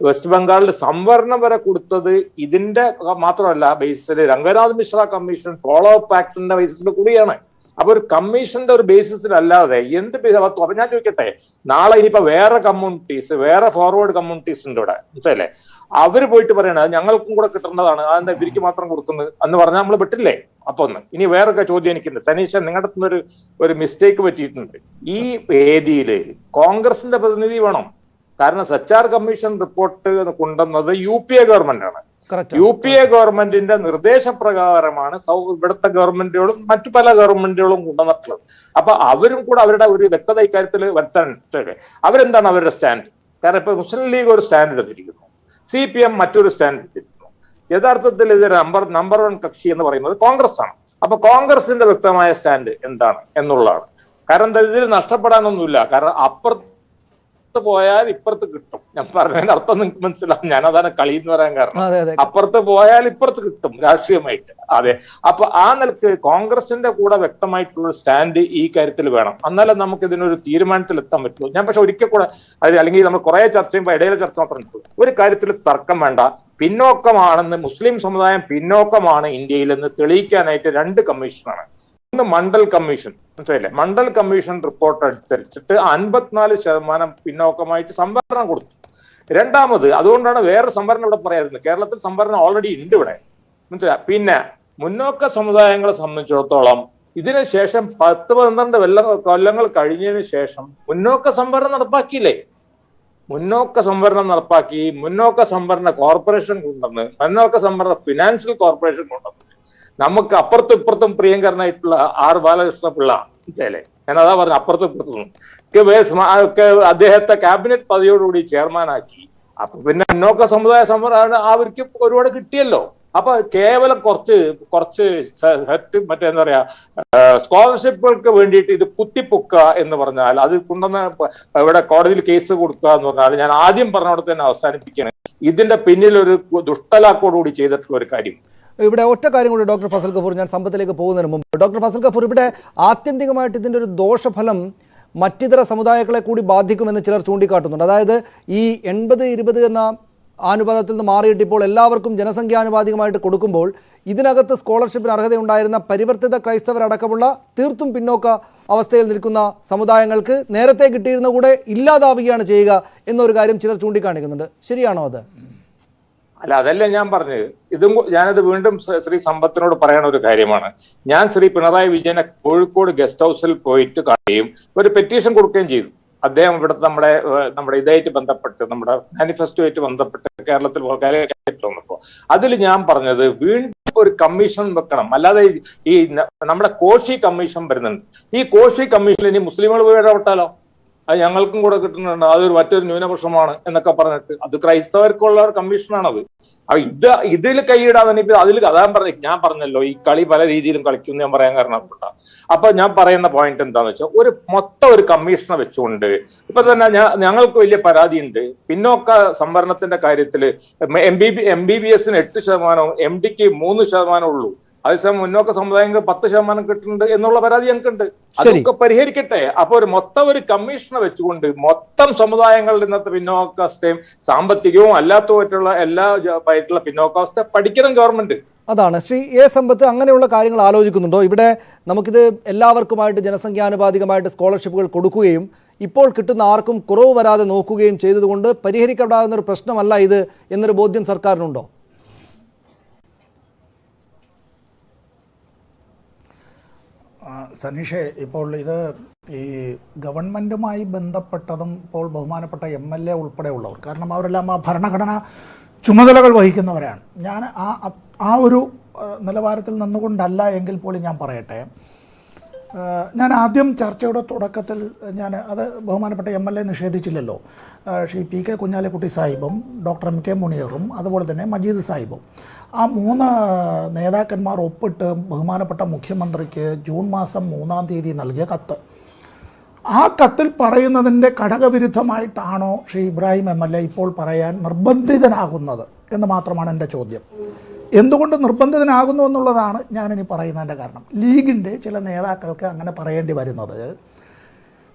വെസ്റ്റ് ബംഗാളിൽ സംവരണം വരെ കൊടുത്തത് ഇതിന്റെ മാത്രമല്ല ബേസിൽ Ranganath Mishra commission follow up ആക്ടിന്റെ ബേസിൽ കൂടിയാണ്. അപ്പൊ ഒരു കമ്മീഷന്റെ ഒരു ബേസിസിലല്ലാതെ എന്ത് അപ്പൊ ഞാൻ ചോദിക്കട്ടെ, നാളെ ഇനിയിപ്പോ വേറെ കമ്മ്യൂണിറ്റീസ്, വേറെ ഫോർവേഡ് കമ്മ്യൂണിറ്റീസ് ഉണ്ട് ഇവിടെ, മനസ്സിലല്ലേ? അവർ പോയിട്ട് പറയണത് ഞങ്ങൾക്കും കൂടെ കിട്ടേണ്ടതാണ്, അതെന്താ ഇവർക്ക് മാത്രം കൊടുക്കുന്നത് എന്ന് പറഞ്ഞാൽ നമ്മൾ വിട്ടില്ലേ? അപ്പൊ ഒന്ന് ഇനി വേറൊക്കെ ചോദ്യം എനിക്കുണ്ട്. സനീഷ, നിങ്ങളുടെ ഒരു മിസ്റ്റേക്ക് പറ്റിയിട്ടുണ്ട്. ഈ വേദിയില് കോൺഗ്രസിന്റെ പ്രതിനിധി വേണം. കാരണം സച്ചാർ കമ്മീഷൻ റിപ്പോർട്ട് കൊണ്ടുവന്നത് UPA ഗവൺമെന്റ് ആണ്. UPA ഗവൺമെന്റിന്റെ നിർദ്ദേശപ്രകാരമാണ് ഇവിടുത്തെ ഗവൺമെന്റുകളും മറ്റു പല ഗവൺമെന്റുകളും കൊണ്ടുവന്നിട്ടുള്ളത്. അപ്പൊ അവരും കൂടെ അവരുടെ ഒരു വ്യക്തത ഇക്കാര്യത്തിൽ വരുത്താൻ അവരെന്താണ് അവരുടെ സ്റ്റാൻഡ്? കാരണം ഇപ്പൊ മുസ്ലിം ലീഗ് ഒരു സ്റ്റാൻഡ് എടുത്തിരിക്കുന്നു, CPM മറ്റൊരു സ്റ്റാൻഡ് എടുത്തിരിക്കുന്നു. യഥാർത്ഥത്തിൽ ഇത് നമ്പർ 1 കക്ഷി എന്ന് പറയുന്നത് കോൺഗ്രസ് ആണ്. അപ്പൊ കോൺഗ്രസിന്റെ വ്യക്തമായ സ്റ്റാൻഡ് എന്താണ് എന്നുള്ളതാണ്. കാരണം ഇതിൽ നഷ്ടപ്പെടാനൊന്നുമില്ല. കാരണം അപ്പുറത്ത് പോയാൽ ഇപ്പുറത്ത് കിട്ടും. ഞാൻ പറഞ്ഞതിന്റെ അർത്ഥം നിങ്ങൾക്ക് മനസ്സിലാവും. ഞാനതാണ് കളി എന്ന് പറയാൻ കാരണം. അപ്പുറത്ത് പോയാൽ ഇപ്പുറത്ത് കിട്ടും രാഷ്ട്രീയമായിട്ട്. അതെ, അപ്പൊ ആ നിലക്ക് കോൺഗ്രസിന്റെ കൂടെ വ്യക്തമായിട്ടുള്ള സ്റ്റാൻഡ് ഈ കാര്യത്തിൽ വേണം. എന്നാലും നമുക്ക് ഇതിനൊരു തീരുമാനത്തിൽ എത്താൻ പറ്റുള്ളൂ. ഞാൻ പക്ഷെ ഒരിക്കൽ കൂടെ അല്ലെങ്കിൽ നമ്മൾ കുറെ ചർച്ച ചെയ്യുമ്പോൾ ഇടയിലെ ചർച്ച മാത്രം ഒരു കാര്യത്തിൽ തർക്കം വേണ്ട. പിന്നോക്കമാണെന്ന് മുസ്ലിം സമുദായം പിന്നോക്കമാണ് ഇന്ത്യയിൽ എന്ന് തെളിയിക്കാനായിട്ട് 2 കമ്മീഷനാണ്. ഒന്ന് മണ്ഡൽ കമ്മീഷൻ, മനസ്സിലായില്ലേ? മണ്ഡൽ കമ്മീഷൻ റിപ്പോർട്ട് അനുസരിച്ചിട്ട് 54% പിന്നോക്കമായിട്ട് സംവരണം കൊടുത്തു. രണ്ടാമത് അതുകൊണ്ടാണ് വേറെ സംവരണം ഇവിടെ പറയാറുള്ളത്. കേരളത്തിൽ സംവരണം ഓൾറെഡി ഉണ്ട് ഇവിടെ, മനസ്സിലാ. പിന്നെ മുന്നോക്ക സമുദായങ്ങളെ സംബന്ധിച്ചിടത്തോളം ഇതിനുശേഷം 10-12 കൊല്ലങ്ങൾ കഴിഞ്ഞതിന് ശേഷം മുന്നോക്ക സംവരണം നടപ്പാക്കിയില്ലേ? മുന്നോക്ക സംവരണം നടപ്പാക്കി, മുന്നോക്ക സംവരണ കോർപ്പറേഷൻ കൊണ്ടുവന്ന്, മുന്നോക്ക സംവരണ ഫിനാൻഷ്യൽ കോർപ്പറേഷൻ കൊണ്ടുവന്ന് നമുക്ക് അപ്പുറത്തും ഇപ്പുറത്തും പ്രിയങ്കരനായിട്ടുള്ള R. ബാലകൃഷ്ണ പിള്ള അല്ലേ, ഞാൻ അതാ പറഞ്ഞു, അപ്പുറത്തും ഇപ്പുറത്തും അദ്ദേഹത്തെ ക്യാബിനറ്റ് പദവിയോടുകൂടി ചെയർമാനാക്കി. അപ്പൊ പിന്നെ മുന്നോക്ക സമുദായ സംവരണം അവർക്ക് ഒരുപാട് കിട്ടിയല്ലോ. അപ്പൊ കേവലം കുറച്ച് മറ്റേന്താ പറയാ സ്കോളർഷിപ്പുകൾക്ക് വേണ്ടിയിട്ട് ഇത് കുത്തിപ്പൊക്കുക എന്ന് പറഞ്ഞാൽ, അത് കൊണ്ടുവന്ന് ഇവിടെ കോടതിയിൽ കേസ് കൊടുക്കുക എന്ന് പറഞ്ഞാൽ, ഞാൻ ആദ്യം പറഞ്ഞവിടെ തന്നെ അവസാനിപ്പിക്കുകയാണ്. ഇതിന്റെ പിന്നിൽ ഒരു ദുഷ്ടലാക്കോടുകൂടി ചെയ്തിട്ടുള്ള ഒരു കാര്യം. ഇവിടെ ഒറ്റ കാര്യം കൂടി ഡോക്ടർ ഫസൽ ഗഫൂർ, ഞാൻ സമ്പത്തിലേക്ക് പോകുന്നതിന് മുമ്പ് ഡോക്ടർ ഫസൽ ഗഫൂർ, ഇവിടെ ആത്യന്തികമായിട്ട് ഇതിൻ്റെ ഒരു ദോഷഫലം മറ്റിതര സമുദായങ്ങളെ കൂടി ബാധിക്കുമെന്ന് ചിലർ ചൂണ്ടിക്കാട്ടുന്നുണ്ട്. അതായത് ഈ 80-20 എന്ന ആനുപാതത്തിൽ നിന്ന് മാറിയിട്ട് ഇപ്പോൾ എല്ലാവർക്കും ജനസംഖ്യാനുപാതികമായിട്ട് കൊടുക്കുമ്പോൾ ഇതിനകത്ത് സ്കോളർഷിപ്പിന് അർഹതയുണ്ടായിരുന്ന പരിവർത്തിത ക്രൈസ്തവരടക്കമുള്ള തീർത്തും പിന്നോക്ക അവസ്ഥയിൽ നിൽക്കുന്ന സമുദായങ്ങൾക്ക് നേരത്തെ കിട്ടിയിരുന്ന കൂടെ ഇല്ലാതാവുകയാണ് ചെയ്യുക എന്നൊരു കാര്യം ചിലർ ചൂണ്ടിക്കാണിക്കുന്നുണ്ട്. ശരിയാണോ അത്? അല്ല, അതല്ല ഞാൻ പറഞ്ഞത്. ഞാനത് വീണ്ടും ശ്രീ സമ്പത്തിനോട് പറയണ ഒരു കാര്യമാണ്. ഞാൻ ശ്രീ പിണറായി വിജയനെ കോഴിക്കോട് ഗസ്റ്റ് ഹൗസിൽ പോയിട്ട് കാണുകയും ഒരു പെറ്റീഷൻ കൊടുക്കുകയും ചെയ്തു. അദ്ദേഹം ഇവിടുത്തെ നമ്മുടെ ഇതായിട്ട് ബന്ധപ്പെട്ട്, നമ്മുടെ മാനിഫെസ്റ്റോയായിട്ട് ബന്ധപ്പെട്ട് കേരളത്തിൽ വന്നപ്പോൾ അതിൽ ഞാൻ പറഞ്ഞത് വീണ്ടും ഒരു കമ്മീഷൻ വെക്കണം. അല്ലാതെ ഈ നമ്മുടെ കോശി കമ്മീഷൻ വരുന്നുണ്ട്. ഈ കോശി കമ്മീഷനിൽ ഇനി മുസ്ലിങ്ങൾ പോയി ഇടപെട്ടാലോ? അത് ഞങ്ങൾക്കും കൂടെ കിട്ടുന്നുണ്ട്, അതൊരു മറ്റൊരു ന്യൂനപക്ഷമാണ് എന്നൊക്കെ പറഞ്ഞിട്ട്, അത് ക്രൈസ്തവർക്കുള്ള ഒരു കമ്മീഷനാണത്. അപ്പൊ ഇതിൽ കൈയിടാൻ ഇപ്പൊ അതിൽ ഞാൻ പറഞ്ഞല്ലോ, ഈ കളി പല രീതിയിലും കളിക്കും ഞാൻ പറയാൻ കാരണപ്പെട്ട. അപ്പൊ ഞാൻ പറയുന്ന പോയിന്റ് എന്താന്ന് വെച്ചാൽ, മൊത്തം ഒരു കമ്മീഷനെ വെച്ചുകൊണ്ട് ഇപ്പൊ തന്നെ ഞങ്ങൾക്ക് വലിയ പരാതിയുണ്ട്. പിന്നോക്ക സംവരണത്തിന്റെ കാര്യത്തിൽ MBBSന് 8%, MDക്ക് 3% ഉള്ളൂ. അതേസമയം മുന്നോക്ക സമുദായങ്ങൾ 10% കിട്ടുന്നുണ്ട് എന്നുള്ള പരാതി ഞങ്ങൾക്കുണ്ട്. അതൊക്കെ പരിഹരിക്കട്ടെ. അപ്പൊ മൊത്തം ഒരു കമ്മീഷനെ വെച്ചുകൊണ്ട് മൊത്തം സമുദായങ്ങളുടെ ഇന്നത്തെ പിന്നോക്കാവസ്ഥയും സാമ്പത്തികവും അല്ലാത്തതായിട്ടുള്ള എല്ലാ പിന്നോക്കാവസ്ഥ പഠിക്കണം ഗവൺമെന്റ്. അതാണ് ശ്രീ A. സമ്പത്ത്, അങ്ങനെയുള്ള കാര്യങ്ങൾ ആലോചിക്കുന്നുണ്ടോ? ഇവിടെ നമുക്കിത് എല്ലാവർക്കുമായിട്ട് ജനസംഖ്യാനുപാതികമായിട്ട് സ്കോളർഷിപ്പുകൾ കൊടുക്കുകയും ഇപ്പോൾ കിട്ടുന്ന ആർക്കും കുറവ് വരാതെ നോക്കുകയും ചെയ്തതുകൊണ്ട് പരിഹരിക്കപ്പെടാവുന്ന ഒരു പ്രശ്നമല്ല ഇത് എന്നൊരു ബോധ്യം സർക്കാരിനുണ്ടോ? സനീഷേ, ഇപ്പോൾ ഇത് ഈ ഗവൺമെൻറ്റുമായി ബന്ധപ്പെട്ടതും ഇപ്പോൾ ബഹുമാനപ്പെട്ട MLA ഉൾപ്പെടെയുള്ളവർ, കാരണം അവരെല്ലാം ആ ഭരണഘടനാ ചുമതലകൾ വഹിക്കുന്നവരാണ്. ഞാൻ ആ ഒരു നിലവാരത്തിൽ നിന്നുകൊണ്ടല്ല എങ്കിൽ പോലും ഞാൻ പറയട്ടെ, ഞാൻ ആദ്യം ചർച്ചയുടെ തുടക്കത്തിൽ അത് ബഹുമാനപ്പെട്ട MLA നിഷേധിച്ചില്ലല്ലോ. ശ്രീ PK കുഞ്ഞാലിക്കുട്ടി സാഹിബും ഡോക്ടർ MK മുനീറും അതുപോലെ തന്നെ മജീദ് സാഹിബും, ആ 3 നേതാക്കന്മാർ ഒപ്പിട്ട് ബഹുമാനപ്പെട്ട മുഖ്യമന്ത്രിക്ക് ജൂൺ മാസം 3-ാം തീയതി നൽകിയ കത്ത്, ആ കത്തിൽ പറയുന്നതിൻ്റെ ഘടകവിരുദ്ധമായിട്ടാണോ ശ്രീ ഇബ്രാഹിം MLA ഇപ്പോൾ പറയാൻ നിർബന്ധിതനാകുന്നത് എന്ന് മാത്രമാണ് എൻ്റെ ചോദ്യം. എന്തുകൊണ്ട് നിർബന്ധിതനാകുന്നു എന്നുള്ളതാണ് ഞാനിനി പറയുന്നതിൻ്റെ കാരണം. ലീഗിൻ്റെ ചില നേതാക്കൾക്ക് അങ്ങനെ പറയേണ്ടി വരുന്നത്,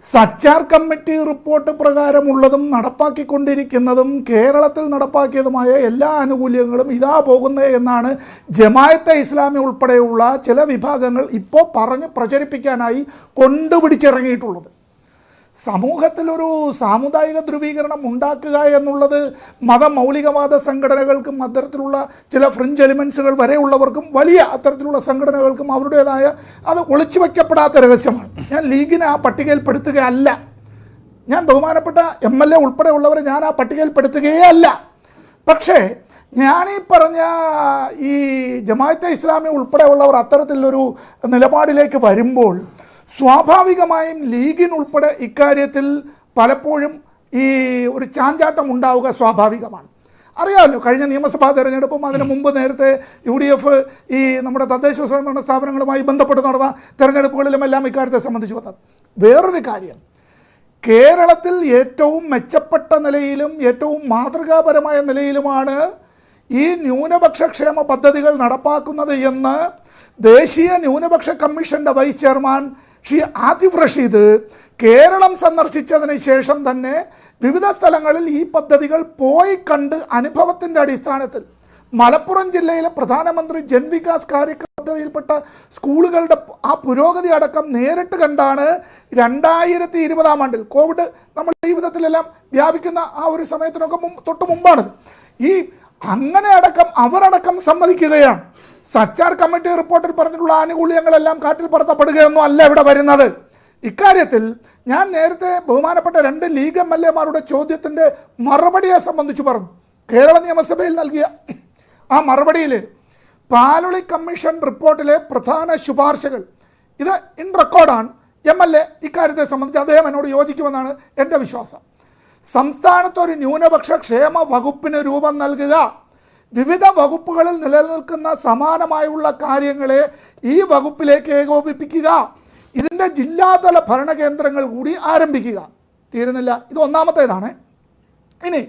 സച്ചാർ കമ്മിറ്റി റിപ്പോർട്ട് പ്രകാരമുള്ളതും നടപ്പാക്കിക്കൊണ്ടിരിക്കുന്നതും കേരളത്തിൽ നടപ്പാക്കിയതുമായ എല്ലാ ആനുകൂല്യങ്ങളും ഇതാ പോകുന്നത് എന്നാണ് ജമായത്തെ ഇസ്ലാമി ഉൾപ്പെടെയുള്ള ചില വിഭാഗങ്ങൾ ഇപ്പോൾ പറഞ്ഞ് പ്രചരിപ്പിക്കാനായി കൊണ്ടുപിടിച്ചിറങ്ങിയിട്ടുള്ളത്. സമൂഹത്തിലൊരു സാമുദായിക ധ്രുവീകരണം ഉണ്ടാക്കുക എന്നുള്ളത് മൗലികവാദ സംഘടനകൾക്കും അത്തരത്തിലുള്ള ചില ഫ്രിഞ്ച് എലിമെൻസുകൾ വരെയുള്ളവർക്കും വലിയ അത്തരത്തിലുള്ള സംഘടനകൾക്കും അവരുടേതായ അത് ഒളിച്ചു വയ്ക്കപ്പെടാത്ത രഹസ്യമാണ്. ഞാൻ ലീഗിനെ ആ പട്ടികയിൽപ്പെടുത്തുകയല്ല. ഞാൻ ബഹുമാനപ്പെട്ട MLA ഉൾപ്പെടെയുള്ളവരെ ഞാൻ ആ പട്ടികയിൽപ്പെടുത്തുകയേ അല്ല. പക്ഷേ ഞാനീ പറഞ്ഞ ഈ ജമാഅത്തെ ഇസ്ലാമി ഉൾപ്പെടെയുള്ളവർ അത്തരത്തിലൊരു നിലപാടിലേക്ക് വരുമ്പോൾ സ്വാഭാവികമായും ലീഗിനുൾപ്പെടെ ഇക്കാര്യത്തിൽ പലപ്പോഴും ഈ ഒരു ചാഞ്ചാട്ടം ഉണ്ടാവുക സ്വാഭാവികമാണ്. അറിയാമല്ലോ, കഴിഞ്ഞ നിയമസഭാ തെരഞ്ഞെടുപ്പും അതിനു മുമ്പ് നേരത്തെ UDF ഈ നമ്മുടെ തദ്ദേശ സ്വയംഭരണ സ്ഥാപനങ്ങളുമായി ബന്ധപ്പെട്ട് നടന്ന തെരഞ്ഞെടുപ്പുകളിലുമെല്ലാം ഇക്കാര്യത്തെ സംബന്ധിച്ച് പറഞ്ഞു. വേറൊരു കാര്യം, കേരളത്തിൽ ഏറ്റവും മെച്ചപ്പെട്ട നിലയിലും ഏറ്റവും മാതൃകാപരമായ നിലയിലുമാണ് ഈ ന്യൂനപക്ഷ ക്ഷേമ പദ്ധതികൾ നടപ്പാക്കുന്നത് എന്ന് ദേശീയ ന്യൂനപക്ഷ കമ്മീഷൻ്റെ വൈസ് ചെയർമാൻ ശ്രീ ആതിഫ് റഷീദ് കേരളം സന്ദർശിച്ചതിന് ശേഷം തന്നെ വിവിധ സ്ഥലങ്ങളിൽ ഈ പദ്ധതികൾ പോയി കണ്ട് അനുഭവത്തിൻ്റെ അടിസ്ഥാനത്തിൽ മലപ്പുറം ജില്ലയിലെ പ്രധാനമന്ത്രി ജൻവികാസ് കാര്യക്രം പദ്ധതിയിൽപ്പെട്ട സ്കൂളുകളുടെ ആ പുരോഗതി അടക്കം നേരിട്ട് കണ്ടാണ് 2020 ആണ്ടിൽ കോവിഡ് നമ്മുടെ ജീവിതത്തിലെല്ലാം വ്യാപിക്കുന്ന ആ ഒരു സമയത്തിനൊക്കെ തൊട്ട് മുമ്പാണിത്. ഈ അങ്ങനെ അവരടക്കം സമ്മതിക്കുകയാണ്. സച്ചാർ കമ്മിറ്റി റിപ്പോർട്ടിൽ പറഞ്ഞിട്ടുള്ള ആനുകൂല്യങ്ങളെല്ലാം കാറ്റിൽ പറത്തപ്പെടുകയൊന്നും അല്ല ഇവിടെ വരുന്നത്. ഇക്കാര്യത്തിൽ ഞാൻ നേരത്തെ ബഹുമാനപ്പെട്ട 2 ലീഗ് MLA-മാരുടെ ചോദ്യത്തിൻ്റെ മറുപടിയെ സംബന്ധിച്ച് പറഞ്ഞു. കേരള നിയമസഭയിൽ നൽകിയ ആ മറുപടിയിൽ പാലൊളി കമ്മീഷൻ റിപ്പോർട്ടിലെ പ്രധാന ശുപാർശകൾ ഇത് ഇൻ റെക്കോർഡാണ്. MLA ഇക്കാര്യത്തെ സംബന്ധിച്ച് അദ്ദേഹം എന്നോട് യോജിക്കുമെന്നാണ് എൻ്റെ വിശ്വാസം. സംസ്ഥാനത്തൊരു ന്യൂനപക്ഷ ക്ഷേമ വകുപ്പിന് രൂപം നൽകുക, വിവിധ വകുപ്പുകളിൽ നിലനിൽക്കുന്ന സമാനമായുള്ള കാര്യങ്ങളെ ഈ വകുപ്പിലേക്ക് ഏകോപിപ്പിക്കുക, ഇതിൻ്റെ ജില്ലാതല ഭരണകേന്ദ്രങ്ങൾ കൂടി ആരംഭിക്കുക. തീരുന്നില്ല, ഇത് ഒന്നാമത്തേതാണ്. ഇനി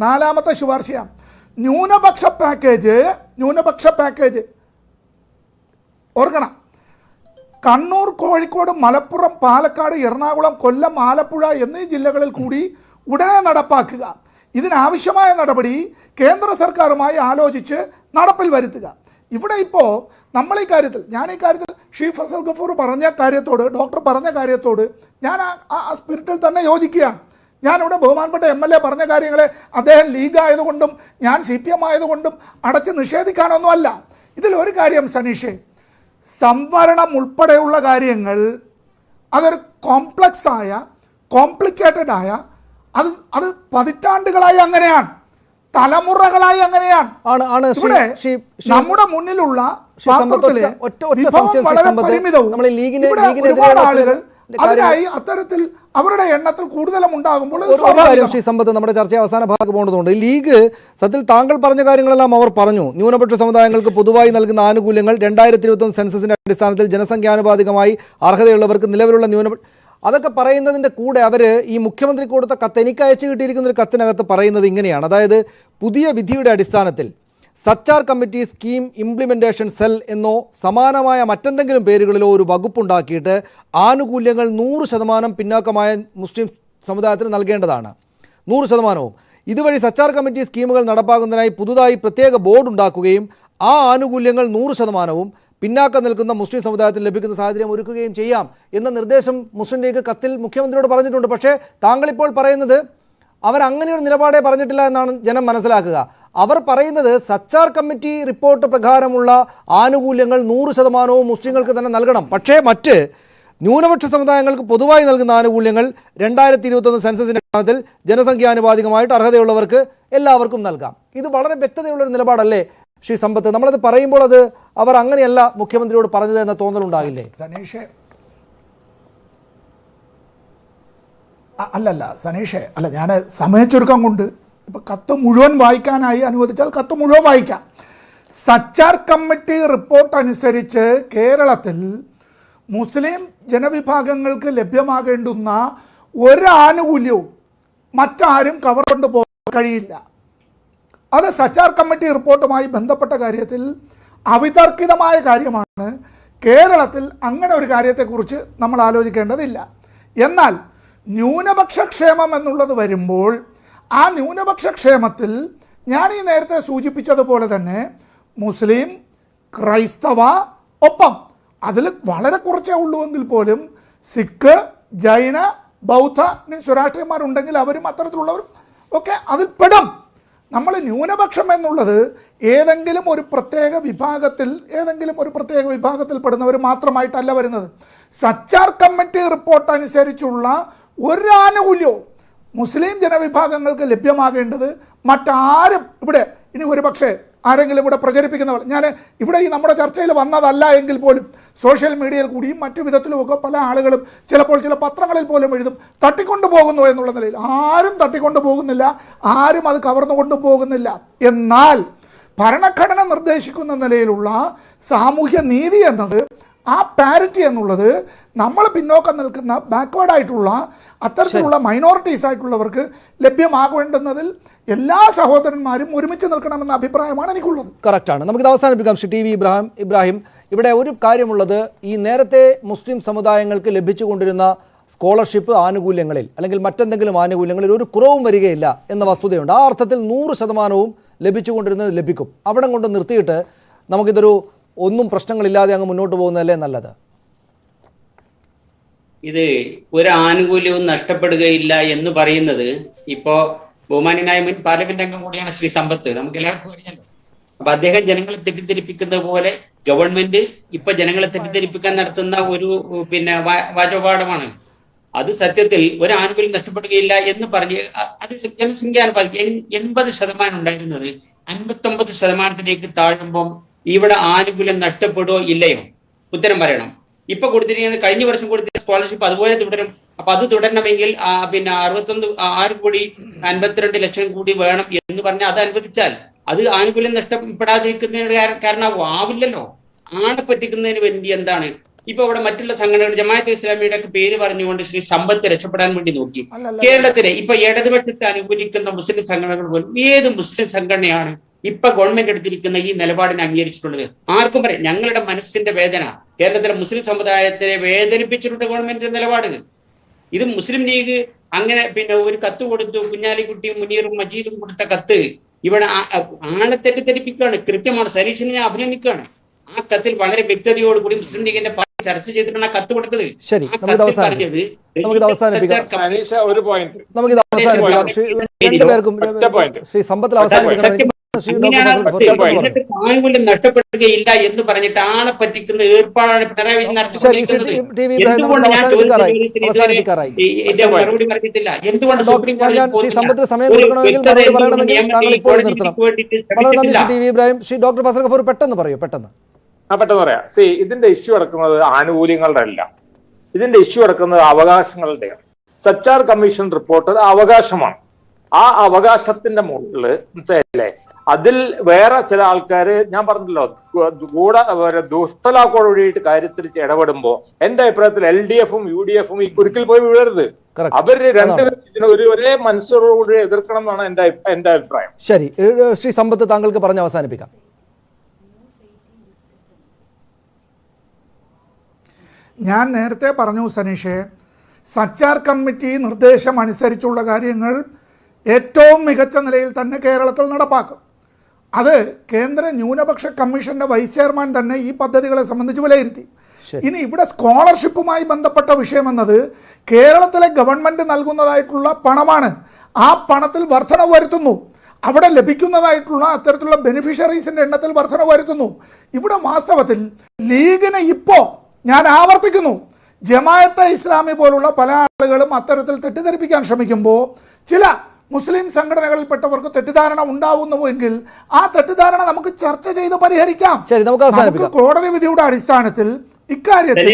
നാലാമത്തെ ശുപാർശയാണ് ന്യൂനപക്ഷ പാക്കേജ് ഓർക്കണം. കണ്ണൂർ, കോഴിക്കോട്, മലപ്പുറം, പാലക്കാട്, എറണാകുളം, കൊല്ലം, ആലപ്പുഴ എന്നീ ജില്ലകളിൽ കൂടി ഉടനെ നടപ്പാക്കുക. ഇതിനാവശ്യമായ നടപടി കേന്ദ്ര സർക്കാരുമായി ആലോചിച്ച് നടപ്പിൽ വരുത്തുക. ഇവിടെ ഇപ്പോൾ ഞാൻ ഈ കാര്യത്തിൽ ഷീ ഫസൽ ഗഫൂർ പറഞ്ഞ കാര്യത്തോട്, ഡോക്ടർ പറഞ്ഞ കാര്യത്തോട് ഞാൻ ആ സ്പിരിറ്റിൽ തന്നെ യോജിക്കുകയാണ്. ഞാനിവിടെ ബഹുമാനപ്പെട്ട MLA പറഞ്ഞ കാര്യങ്ങളെ അദ്ദേഹം ലീഗ് ആയതുകൊണ്ടും ഞാൻ CPM ആയതുകൊണ്ടും അടച്ച് നിഷേധിക്കാനൊന്നുമല്ല. ഇതിലൊരു കാര്യം സനീഷേ, സംവരണം ഉൾപ്പെടെയുള്ള കാര്യങ്ങൾ അതൊരു കോംപ്ലിക്കേറ്റഡ് ആയ അത് പതിറ്റാണ്ടുകളായി അങ്ങനെയാണ്, തലമുറകളായി അങ്ങനെയാണ്. ഇവിടെ നമ്മുടെ മുന്നിലുള്ള പാത്രത്തിലെ വിഭവം വളരെ പരിമിതവും ഒരുപാട് ആളുകൾ അതിനായി അത്തരത്തിൽ അവരുടെ എണ്ണത്തിൽ കൂടുതലും ഉണ്ടാകുമ്പോൾ ശ്രീ സമ്പത്ത്, നമ്മുടെ ചർച്ച അവസാന ഭാഗം പോകേണ്ടതുകൊണ്ട് ലീഗ് സത്യത്തിൽ താങ്കൾ പറഞ്ഞ കാര്യങ്ങളെല്ലാം അവർ പറഞ്ഞു. ന്യൂനപക്ഷ സമുദായങ്ങൾക്ക് പൊതുവായി നൽകുന്ന ആനുകൂല്യങ്ങൾ 2021 സെൻസസിന്റെ അടിസ്ഥാനത്തിൽ ജനസംഖ്യാനുപാതികമായി അർഹതയുള്ളവർക്ക് നിലവിലുള്ള അതൊക്കെ പറയുന്നതിൻ്റെ കൂടെ അവർ ഈ മുഖ്യമന്ത്രി കൊടുത്ത കത്ത്, എനിക്ക് അയച്ചു കിട്ടിയിരിക്കുന്ന ഒരു കത്തിനകത്ത് പറയുന്നത് ഇങ്ങനെയാണ്. അതായത് പുതിയ വിധിയുടെ അടിസ്ഥാനത്തിൽ Sachar committee scheme implementation cell എന്നോ സമാനമായ മറ്റെന്തെങ്കിലും പേരുകളിലോ ഒരു വകുപ്പുണ്ടാക്കിയിട്ട് ആനുകൂല്യങ്ങൾ 100% പിന്നാക്കമായ മുസ്ലിം സമുദായത്തിന് നൽകേണ്ടതാണ്. 100%. ഇതുവഴി സച്ചാർ കമ്മിറ്റി സ്കീമുകൾ നടപ്പാക്കുന്നതിനായി പുതുതായി പ്രത്യേക ബോർഡ് ഉണ്ടാക്കുകയും ആ ആനുകൂല്യങ്ങൾ 100% പിന്നാക്കം നിൽക്കുന്ന മുസ്ലിം സമുദായത്തിന് ലഭിക്കുന്ന സാഹചര്യം ഒരുക്കുകയും ചെയ്യാം എന്ന നിർദ്ദേശം മുസ്ലിം ലീഗ് കത്തിൽ മുഖ്യമന്ത്രിയോട് പറഞ്ഞിട്ടുണ്ട്. പക്ഷേ താങ്കളിപ്പോൾ പറയുന്നത് അവരങ്ങനെയൊരു നിലപാടേ പറഞ്ഞിട്ടില്ല എന്നാണ് ജനം മനസ്സിലാക്കുക. അവർ പറയുന്നത് സച്ചാർ കമ്മിറ്റി റിപ്പോർട്ട് പ്രകാരമുള്ള ആനുകൂല്യങ്ങൾ 100% മുസ്ലിങ്ങൾക്ക് തന്നെ നൽകണം. പക്ഷേ മറ്റ് ന്യൂനപക്ഷ സമുദായങ്ങൾക്ക് പൊതുവായി നൽകുന്ന ആനുകൂല്യങ്ങൾ 2021 സെൻസസിൻ്റെ അടിസ്ഥാനത്തിൽ ജനസംഖ്യാനുപാതികമായിട്ട് അർഹതയുള്ളവർക്ക് എല്ലാവർക്കും നൽകാം. ഇത് വളരെ വ്യക്തതയുള്ളൊരു നിലപാടല്ലേ ശ്രീ സമ്പത്ത്? നമ്മളത് പറയുമ്പോൾ അത് അവർ അങ്ങനെയല്ല മുഖ്യമന്ത്രിയോട് പറഞ്ഞത് എന്ന തോന്നലുണ്ടാകില്ലേ? സനീഷേ, ഞാൻ സമയച്ചുരുക്കം കൊണ്ട് ഇപ്പം കത്ത് മുഴുവൻ വായിക്കാനായി അനുവദിച്ചാൽ കത്ത് മുഴുവൻ വായിക്കാം. സച്ചാർ കമ്മിറ്റി റിപ്പോർട്ട് അനുസരിച്ച് കേരളത്തിൽ മുസ്ലിം ജനവിഭാഗങ്ങൾക്ക് ലഭ്യമാകേണ്ടുന്ന ഒരു ആനുകൂല്യവും മറ്റാരും കവർ കൊണ്ട് പോകാൻ കഴിയില്ല. അത് സച്ചാർ കമ്മിറ്റി റിപ്പോർട്ടുമായി ബന്ധപ്പെട്ട കാര്യത്തിൽ അവിതർക്കിതമായ കാര്യമാണ്. കേരളത്തിൽ അങ്ങനെ ഒരു കാര്യത്തെക്കുറിച്ച് നമ്മൾ ആലോചിക്കേണ്ടതില്ല. എന്നാൽ ന്യൂനപക്ഷ ക്ഷേമം എന്നുള്ളത് വരുമ്പോൾ ആ ന്യൂനപക്ഷ ക്ഷേമത്തിൽ ഞാൻ ഈ നേരത്തെ സൂചിപ്പിച്ചതുപോലെ തന്നെ മുസ്ലിം, ക്രൈസ്തവ, ഒപ്പം അതിൽ വളരെ കുറച്ചേ ഉള്ളൂവെങ്കിൽ പോലും സിഖ്, ജൈന, ബൗദ്ധ സ്വരാഷ്ട്രീയന്മാരുണ്ടെങ്കിൽ അവരും അത്തരത്തിലുള്ളവരും ഒക്കെ അതിൽ പെടും. നമ്മൾ ന്യൂനപക്ഷം എന്നുള്ളത് ഏതെങ്കിലും ഒരു പ്രത്യേക വിഭാഗത്തിൽ പെടുന്നവർ മാത്രമായിട്ടല്ല വരുന്നത്. സച്ചാർ കമ്മിറ്റി റിപ്പോർട്ട് അനുസരിച്ചുള്ള ഒരു ആനുകൂല്യവും മുസ്ലിം ജനവിഭാഗങ്ങൾക്ക് ലഭ്യമാകേണ്ടത് മറ്റാരും ഇവിടെ ഇനി ഒരു പക്ഷേ ആരെങ്കിലും ഇവിടെ പ്രചരിപ്പിക്കുന്നവർ, ഞാൻ ഇവിടെ ഈ നമ്മുടെ ചർച്ചയിൽ വന്നതല്ല എങ്കിൽ പോലും സോഷ്യൽ മീഡിയയിൽ കൂടിയും മറ്റു വിധത്തിലുമൊക്കെ പല ആളുകളും ചിലപ്പോൾ ചില പത്രങ്ങളിൽ പോലും എഴുതും തട്ടിക്കൊണ്ടു പോകുന്നു എന്നുള്ള നിലയിൽ. ആരും തട്ടിക്കൊണ്ടു പോകുന്നില്ല, ആരും അത് കവർന്നു കൊണ്ടുപോകുന്നില്ല. എന്നാൽ ഭരണഘടന നിർദ്ദേശിക്കുന്ന നിലയിലുള്ള സാമൂഹ്യ നീതി എന്നത്, ആ പാരിറ്റി എന്നുള്ളത് നമ്മൾ പിന്നോക്കം നിൽക്കുന്ന ബാക്ക്വേർഡായിട്ടുള്ള അത്തരത്തിലുള്ള മൈനോറിറ്റീസ് ആയിട്ടുള്ളവർക്ക് ലഭ്യമാകേണ്ടുന്നതിൽ എല്ലാ സഹോദരന്മാരും ഒരുമിച്ച് നിൽക്കണമെന്ന അഭിപ്രായമാണ് എനിക്കുള്ളത്. കറക്റ്റാണ്. നമുക്കിത് അവസാനിപ്പിക്കാം. ശ്രീ ടി വി ഇബ്രാഹിം, ഇവിടെ ഒരു കാര്യമുള്ളത്, ഈ നേരത്തെ മുസ്ലിം സമുദായങ്ങൾക്ക് ലഭിച്ചുകൊണ്ടിരുന്ന സ്കോളർഷിപ്പ് ആനുകൂല്യങ്ങളിൽ അല്ലെങ്കിൽ മറ്റെന്തെങ്കിലും ആനുകൂല്യങ്ങളിൽ ഒരു കുറവും വരികയില്ല എന്ന വസ്തുതയുണ്ട്. ആ അർത്ഥത്തിൽ 100% ലഭിച്ചുകൊണ്ടിരുന്നത് ലഭിക്കും. അവിടെ കൊണ്ട് നിർത്തിയിട്ട് നമുക്കിതൊരു ഒന്നും പ്രശ്നങ്ങളില്ലാതെ അങ്ങ് മുന്നോട്ട് പോകുന്നതല്ലേ നല്ലത്? ഇത് ഒരു ആനുകൂല്യവും നഷ്ടപ്പെടുകയില്ല എന്ന് പറയുന്നത് ഇപ്പോ ബഹുമാന്യനായ മുൻ പാർലമെന്റ് അംഗം കൂടിയാണ് ശ്രീ സമ്പത്ത്, നമുക്ക് എല്ലാവർക്കും അറിയാലോ. അപ്പൊ അദ്ദേഹം ജനങ്ങളെ തെറ്റിദ്ധരിപ്പിക്കുന്നത് പോലെ ഗവൺമെന്റ് ഇപ്പൊ ജനങ്ങളെ തെറ്റിദ്ധരിപ്പിക്കാൻ നടത്തുന്ന ഒരു വാചകപാഠമാണ്. അത് സത്യത്തിൽ ഒരു ആനുകൂല്യം നഷ്ടപ്പെടുകയില്ല എന്ന് പറഞ്ഞ് അത് ജനസംഖ്യാനുപാതികം 80% ഉണ്ടായിരുന്നത് 59% താഴുമ്പം ഇവിടെ ആനുകൂല്യം നഷ്ടപ്പെടുകയോ ഇല്ലയോ? ഉത്തരം പറയണം. ഇപ്പൊ കൊടുത്തിരിക്കുന്നത് കഴിഞ്ഞ വർഷം കൊടുത്തിരുന്ന സ്കോളർഷിപ്പ് അതുപോലെ തുടരും. അപ്പൊ അത് തുടരണമെങ്കിൽ 6,52,52 കൂടി വേണം എന്ന് പറഞ്ഞാൽ അത് അനുവദിച്ചാൽ അത് ആനുകൂല്യം നഷ്ടപ്പെടാതിരിക്കുന്നതിന് കാരണമാവില്ലല്ലോ. ആളെ പറ്റിക്കുന്നതിന് വേണ്ടി എന്താണ് ഇപ്പൊ ഇവിടെ മറ്റുള്ള സംഘടനകൾ ജമാഅത്തെ ഇസ്ലാമിയുടെ ഒക്കെ പേര് പറഞ്ഞുകൊണ്ട് ശ്രീ സമ്പത്ത് രക്ഷപ്പെടാൻ വേണ്ടി നോക്കി. കേരളത്തിലെ ഇപ്പൊ ഇടതുപക്ഷത്തെ അനുകൂലിക്കുന്ന മുസ്ലിം സംഘടനകൾ പോലും ഏത് മുസ്ലിം സംഘടനയാണ് ഇപ്പൊ ഗവൺമെന്റ് എടുത്തിരിക്കുന്ന ഈ നിലപാടിനെ അംഗീകരിച്ചിട്ടുള്ളത്? ആർക്കും പറയാം. ഞങ്ങളുടെ മനസ്സിന്റെ വേദന കേരളത്തിലെ മുസ്ലിം സമുദായത്തെ വേദനിപ്പിച്ചിട്ടുണ്ട് ഗവൺമെന്റിന്റെ നിലപാട്. ഇത് മുസ്ലിം ലീഗ് അങ്ങനെ ഒരു കത്ത് കൊടുത്തു, കുഞ്ഞാലിക്കുട്ടിയും മുനീറും മജീദും കൊടുത്ത കത്ത് ഇവിടെ ആളെ തെറ്റിദ്ധരിപ്പിക്കുകയാണ്. കൃത്യമാണ്. സരീഷിനെ ഞാൻ അഭിനന്ദിക്കുകയാണ്. ആ കത്തിൽ വളരെ വ്യക്തതയോടുകൂടി മുസ്ലിം ലീഗിന്റെ പാർട്ടി ചർച്ച ചെയ്തിട്ടാണ് ആ കത്ത് കൊടുത്തത്. ശരി, നമുക്കിത് അവസാനിപ്പിക്കാം. ശ്രീ സമ്പത്തിൽ അവസാനിപ്പിക്കണം. ആനുകൂല്യം നഷ്ടപ്പെടുകയില്ല എന്ന് പറഞ്ഞിട്ട് ആളെ പറ്റിക്കുന്ന ഏർപ്പാടാണ് പിണറായി വിജയൻ നടത്തിക്കൊണ്ടിരിക്കുന്നത്. മറുപടി പറഞ്ഞിട്ടില്ല. എന്തുകൊണ്ട് സുപ്രീം ശ്രീ ഡോക്ടർ ഫസൽ ഗഫൂർ പെട്ടെന്ന് പറയൂ. പെട്ടെന്ന് പറയാം. ഇതിന്റെ ഇഷ്യൂ നടക്കുന്നത് ആനുകൂല്യങ്ങളുടെ അല്ല, ഇതിന്റെ ഇഷ്യൂ നടക്കുന്നത് അവകാശങ്ങളുടെയാണ്. സച്ചാർ കമ്മീഷൻ റിപ്പോർട്ട് അവകാശമാണ്. ആ അവകാശത്തിന്റെ മുകളിൽ മനസ്സിലായില്ലേ, അതിൽ വേറെ ചില ആൾക്കാര് ഞാൻ പറഞ്ഞല്ലോ ദുഷ്ടലാക്കോട് കൂടിയിട്ട് കാര്യത്തിൽ ഇടപെടുമ്പോ എന്റെ അഭിപ്രായത്തിൽ LDF-ഉം UDF-ഉം ഈ കുരുക്കിൽ പോയി വീഴരുത്. അവര് രണ്ടുപേരും ഒരേ മനസ്സോടുകൂടി എതിർക്കണം എന്നാണ് എന്റെ അഭിപ്രായം. ശരി, ശ്രീ സമ്പത്ത് താങ്കൾക്ക് പറഞ്ഞ് അവസാനിപ്പിക്കാം. ഞാൻ നേരത്തെ പറഞ്ഞു സനീഷേ, സച്ചാർ കമ്മിറ്റി നിർദ്ദേശം അനുസരിച്ചുള്ള കാര്യങ്ങൾ ഏറ്റവും മികച്ച നിലയിൽ തന്നെ കേരളത്തിൽ നടപ്പാക്കും. അത് കേന്ദ്ര ന്യൂനപക്ഷ കമ്മീഷന്റെ വൈസ് ചെയർമാൻ തന്നെ ഈ പദ്ധതികളെ സംബന്ധിച്ച് വിലയിരുത്തി. ഇനി ഇവിടെ സ്കോളർഷിപ്പുമായി ബന്ധപ്പെട്ട വിഷയമെന്നത് കേരളത്തിലെ ഗവൺമെന്റ് നൽകുന്നതായിട്ടുള്ള പണമാണ്. ആ പണത്തിൽ വർധനവ് വരുത്തുന്നു. അവിടെ ലഭിക്കുന്നതായിട്ടുള്ള അത്തരത്തിലുള്ള ബെനിഫിഷ്യറീസിന്റെ എണ്ണത്തിൽ വർധനവ് വരുത്തുന്നു. ഇവിടെ വാസ്തവത്തിൽ ലീഗിനെ ഇപ്പോൾ ഞാൻ ആവർത്തിക്കുന്നു, ജമാഅത്തെ ഇസ്ലാമി പോലുള്ള പല ആളുകളും അത്തരത്തിൽ തെറ്റിദ്ധരിപ്പിക്കാൻ ശ്രമിക്കുമ്പോൾ ചില മുസ്ലിം സംഘടനകളിൽപ്പെട്ടവർക്ക് തെറ്റിദ്ധാരണ ഉണ്ടാവുന്നുവെങ്കിൽ ആ തെറ്റിദ്ധാരണ നമുക്ക് ചർച്ച ചെയ്ത് പരിഹരിക്കാം. നമുക്ക് കോടതി വിധിയുടെ അടിസ്ഥാനത്തിൽ ഇക്കാര്യത്തിൽ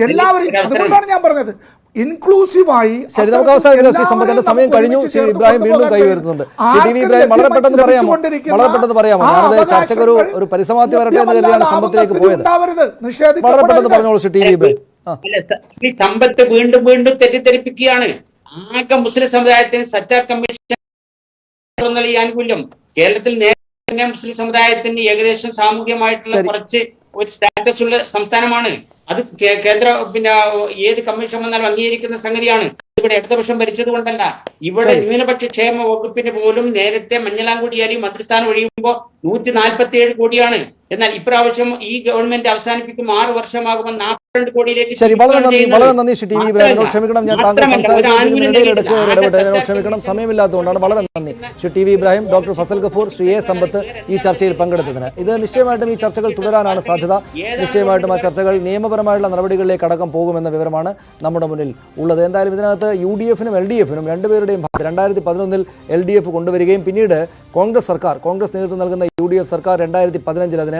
എല്ലാവരും, അതുകൊണ്ടാണ് ഞാൻ പറഞ്ഞത് ഇൻക്ലൂസീവായി. സമയം കഴിഞ്ഞു. ശ്രീ ഇബ്രാഹിം വീണ്ടും കൈ ഉയർത്തുന്നുണ്ട്. വളരെ പെട്ടെന്ന് പറയാമോ? ചർച്ചക്കൊരു പരിസമാപ്തി വരട്ടെ എന്ന് കരുതിയാണ് സമ്പത്തിലേക്ക് പോയത്. വളരെ പെട്ടെന്ന് പറഞ്ഞോളൂ ശ്രീ ടി വി ഇബ്രാഹിം. ശ്രീ സമ്പത്ത് വീണ്ടും വീണ്ടും തെറ്റിദ്ധരിപ്പിക്കുകയാണ്. ആകെ മുസ്ലിം സമുദായത്തിന് സച്ചാർ കമ്മീഷൻ ഈ ആനുകൂല്യം കേരളത്തിൽ നേരത്തെ മുസ്ലിം സമുദായത്തിന് ഏകദേശം സാമൂഹികമായിട്ടുള്ള കുറച്ച് ഒരു സ്റ്റാറ്റസ് ഉള്ള സംസ്ഥാനമാണ്. അത് കേന്ദ്ര ഏത് കമ്മീഷൻ വന്നാലും അംഗീകരിക്കുന്ന സംഗതിയാണ്. ഇവിടെ ഇടതുപക്ഷം ഭരിച്ചത് കൊണ്ടല്ല. ഇവിടെ ന്യൂനപക്ഷ ക്ഷേമ വകുപ്പിന് പോലും നേരത്തെ മഞ്ഞളാംകുടിയാലും മന്ത്രിസ്ഥാനം ഒഴിയും 147 കോടിയാണ്. എന്നാൽ ഇപ്രാവശ്യം ഈ ഗവൺമെന്റ് അവസാനിപ്പിക്കുമ്പോൾ 6 വർഷമാകുമ്പോൾ 42 കോടിയിലേക്ക്. ശരി, വളരെ നന്ദി ശ്രീ ടി വി ഇബ്രാഹിമിനോട് ക്ഷമിക്കണം, ഞാൻ താങ്കൾ സംസാരിക്കുന്നതിനിടയിൽ ക്ഷമിക്കണം, സമയമില്ലാത്തതുകൊണ്ടാണ്. വളരെ നന്ദി Shri T V Ibrahim, doctor Fazal Gafoor, Shri A Sampath ഈ ചർച്ചയിൽ പങ്കെടുത്തതിന്. ഇത് നിശ്ചയമായിട്ടും ഈ ചർച്ചകൾ തുടരാനാണ് സാധ്യത. നിശ്ചയമായിട്ടും ആ ചർച്ചകൾ നിയമപരമായുള്ള നടപടികളിലേക്ക് അടക്കം പോകുമെന്ന വിവരമാണ് നമ്മുടെ മുന്നിൽ ഉള്ളത്. എന്തായാലും ഇതിനകത്ത് UDF-നും LDF-നും രണ്ടുപേരുടെയും 2011 LDF കൊണ്ടുവരികയും പിന്നീട് കോൺഗ്രസ് നേതൃത്വം നൽകുന്ന UDF സർക്കാർ 2015 അതിന്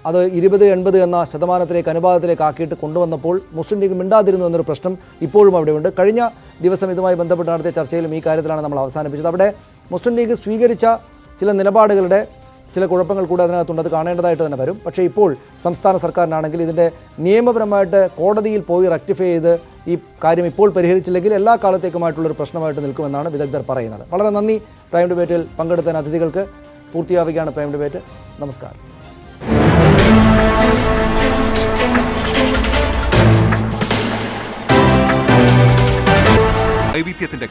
അത് 20-80 എന്ന ശതമാനത്തിലേക്ക് അനുപാതത്തിലേക്ക് ആക്കിയിട്ട് കൊണ്ടുവന്നപ്പോൾ മുസ്ലിം ലീഗ് മിണ്ടാതിരുന്നു എന്നൊരു പ്രശ്നം ഇപ്പോഴും അവിടെയുണ്ട്. കഴിഞ്ഞ ദിവസം ഇതുമായി ബന്ധപ്പെട്ട് നടത്തിയ ചർച്ചയിലും ഈ കാര്യത്തിലാണ് നമ്മൾ അവസാനിപ്പിച്ചത്. അവിടെ മുസ്ലിം ലീഗ് സ്വീകരിച്ച ചില നിലപാടുകളുടെ ചില കുഴപ്പങ്ങൾ കൂടെ അതിനകത്തുണ്ട്, അത് കാണേണ്ടതായിട്ട് തന്നെ വരും. പക്ഷേ ഇപ്പോൾ സംസ്ഥാന സർക്കാരിനാണെങ്കിൽ ഇതിൻ്റെ നിയമപരമായിട്ട് കോടതിയിൽ പോയി റെക്ടിഫൈ ചെയ്ത് ഈ കാര്യം ഇപ്പോൾ പരിഹരിച്ചില്ലെങ്കിൽ എല്ലാ കാലത്തേക്കുമായിട്ടുള്ളൊരു പ്രശ്നമായിട്ട് നിൽക്കുമെന്നാണ് വിദഗ്ധർ പറയുന്നത്. വളരെ നന്ദി. പ്രൈം ഡിബേറ്റിൽ പങ്കെടുത്ത അതിഥികൾക്ക്. പൂർത്തിയാവുകയാണ് പ്രൈം ഡിബേറ്റ്. നമസ്കാരം. വൈവിധ്യത്തിന്റെ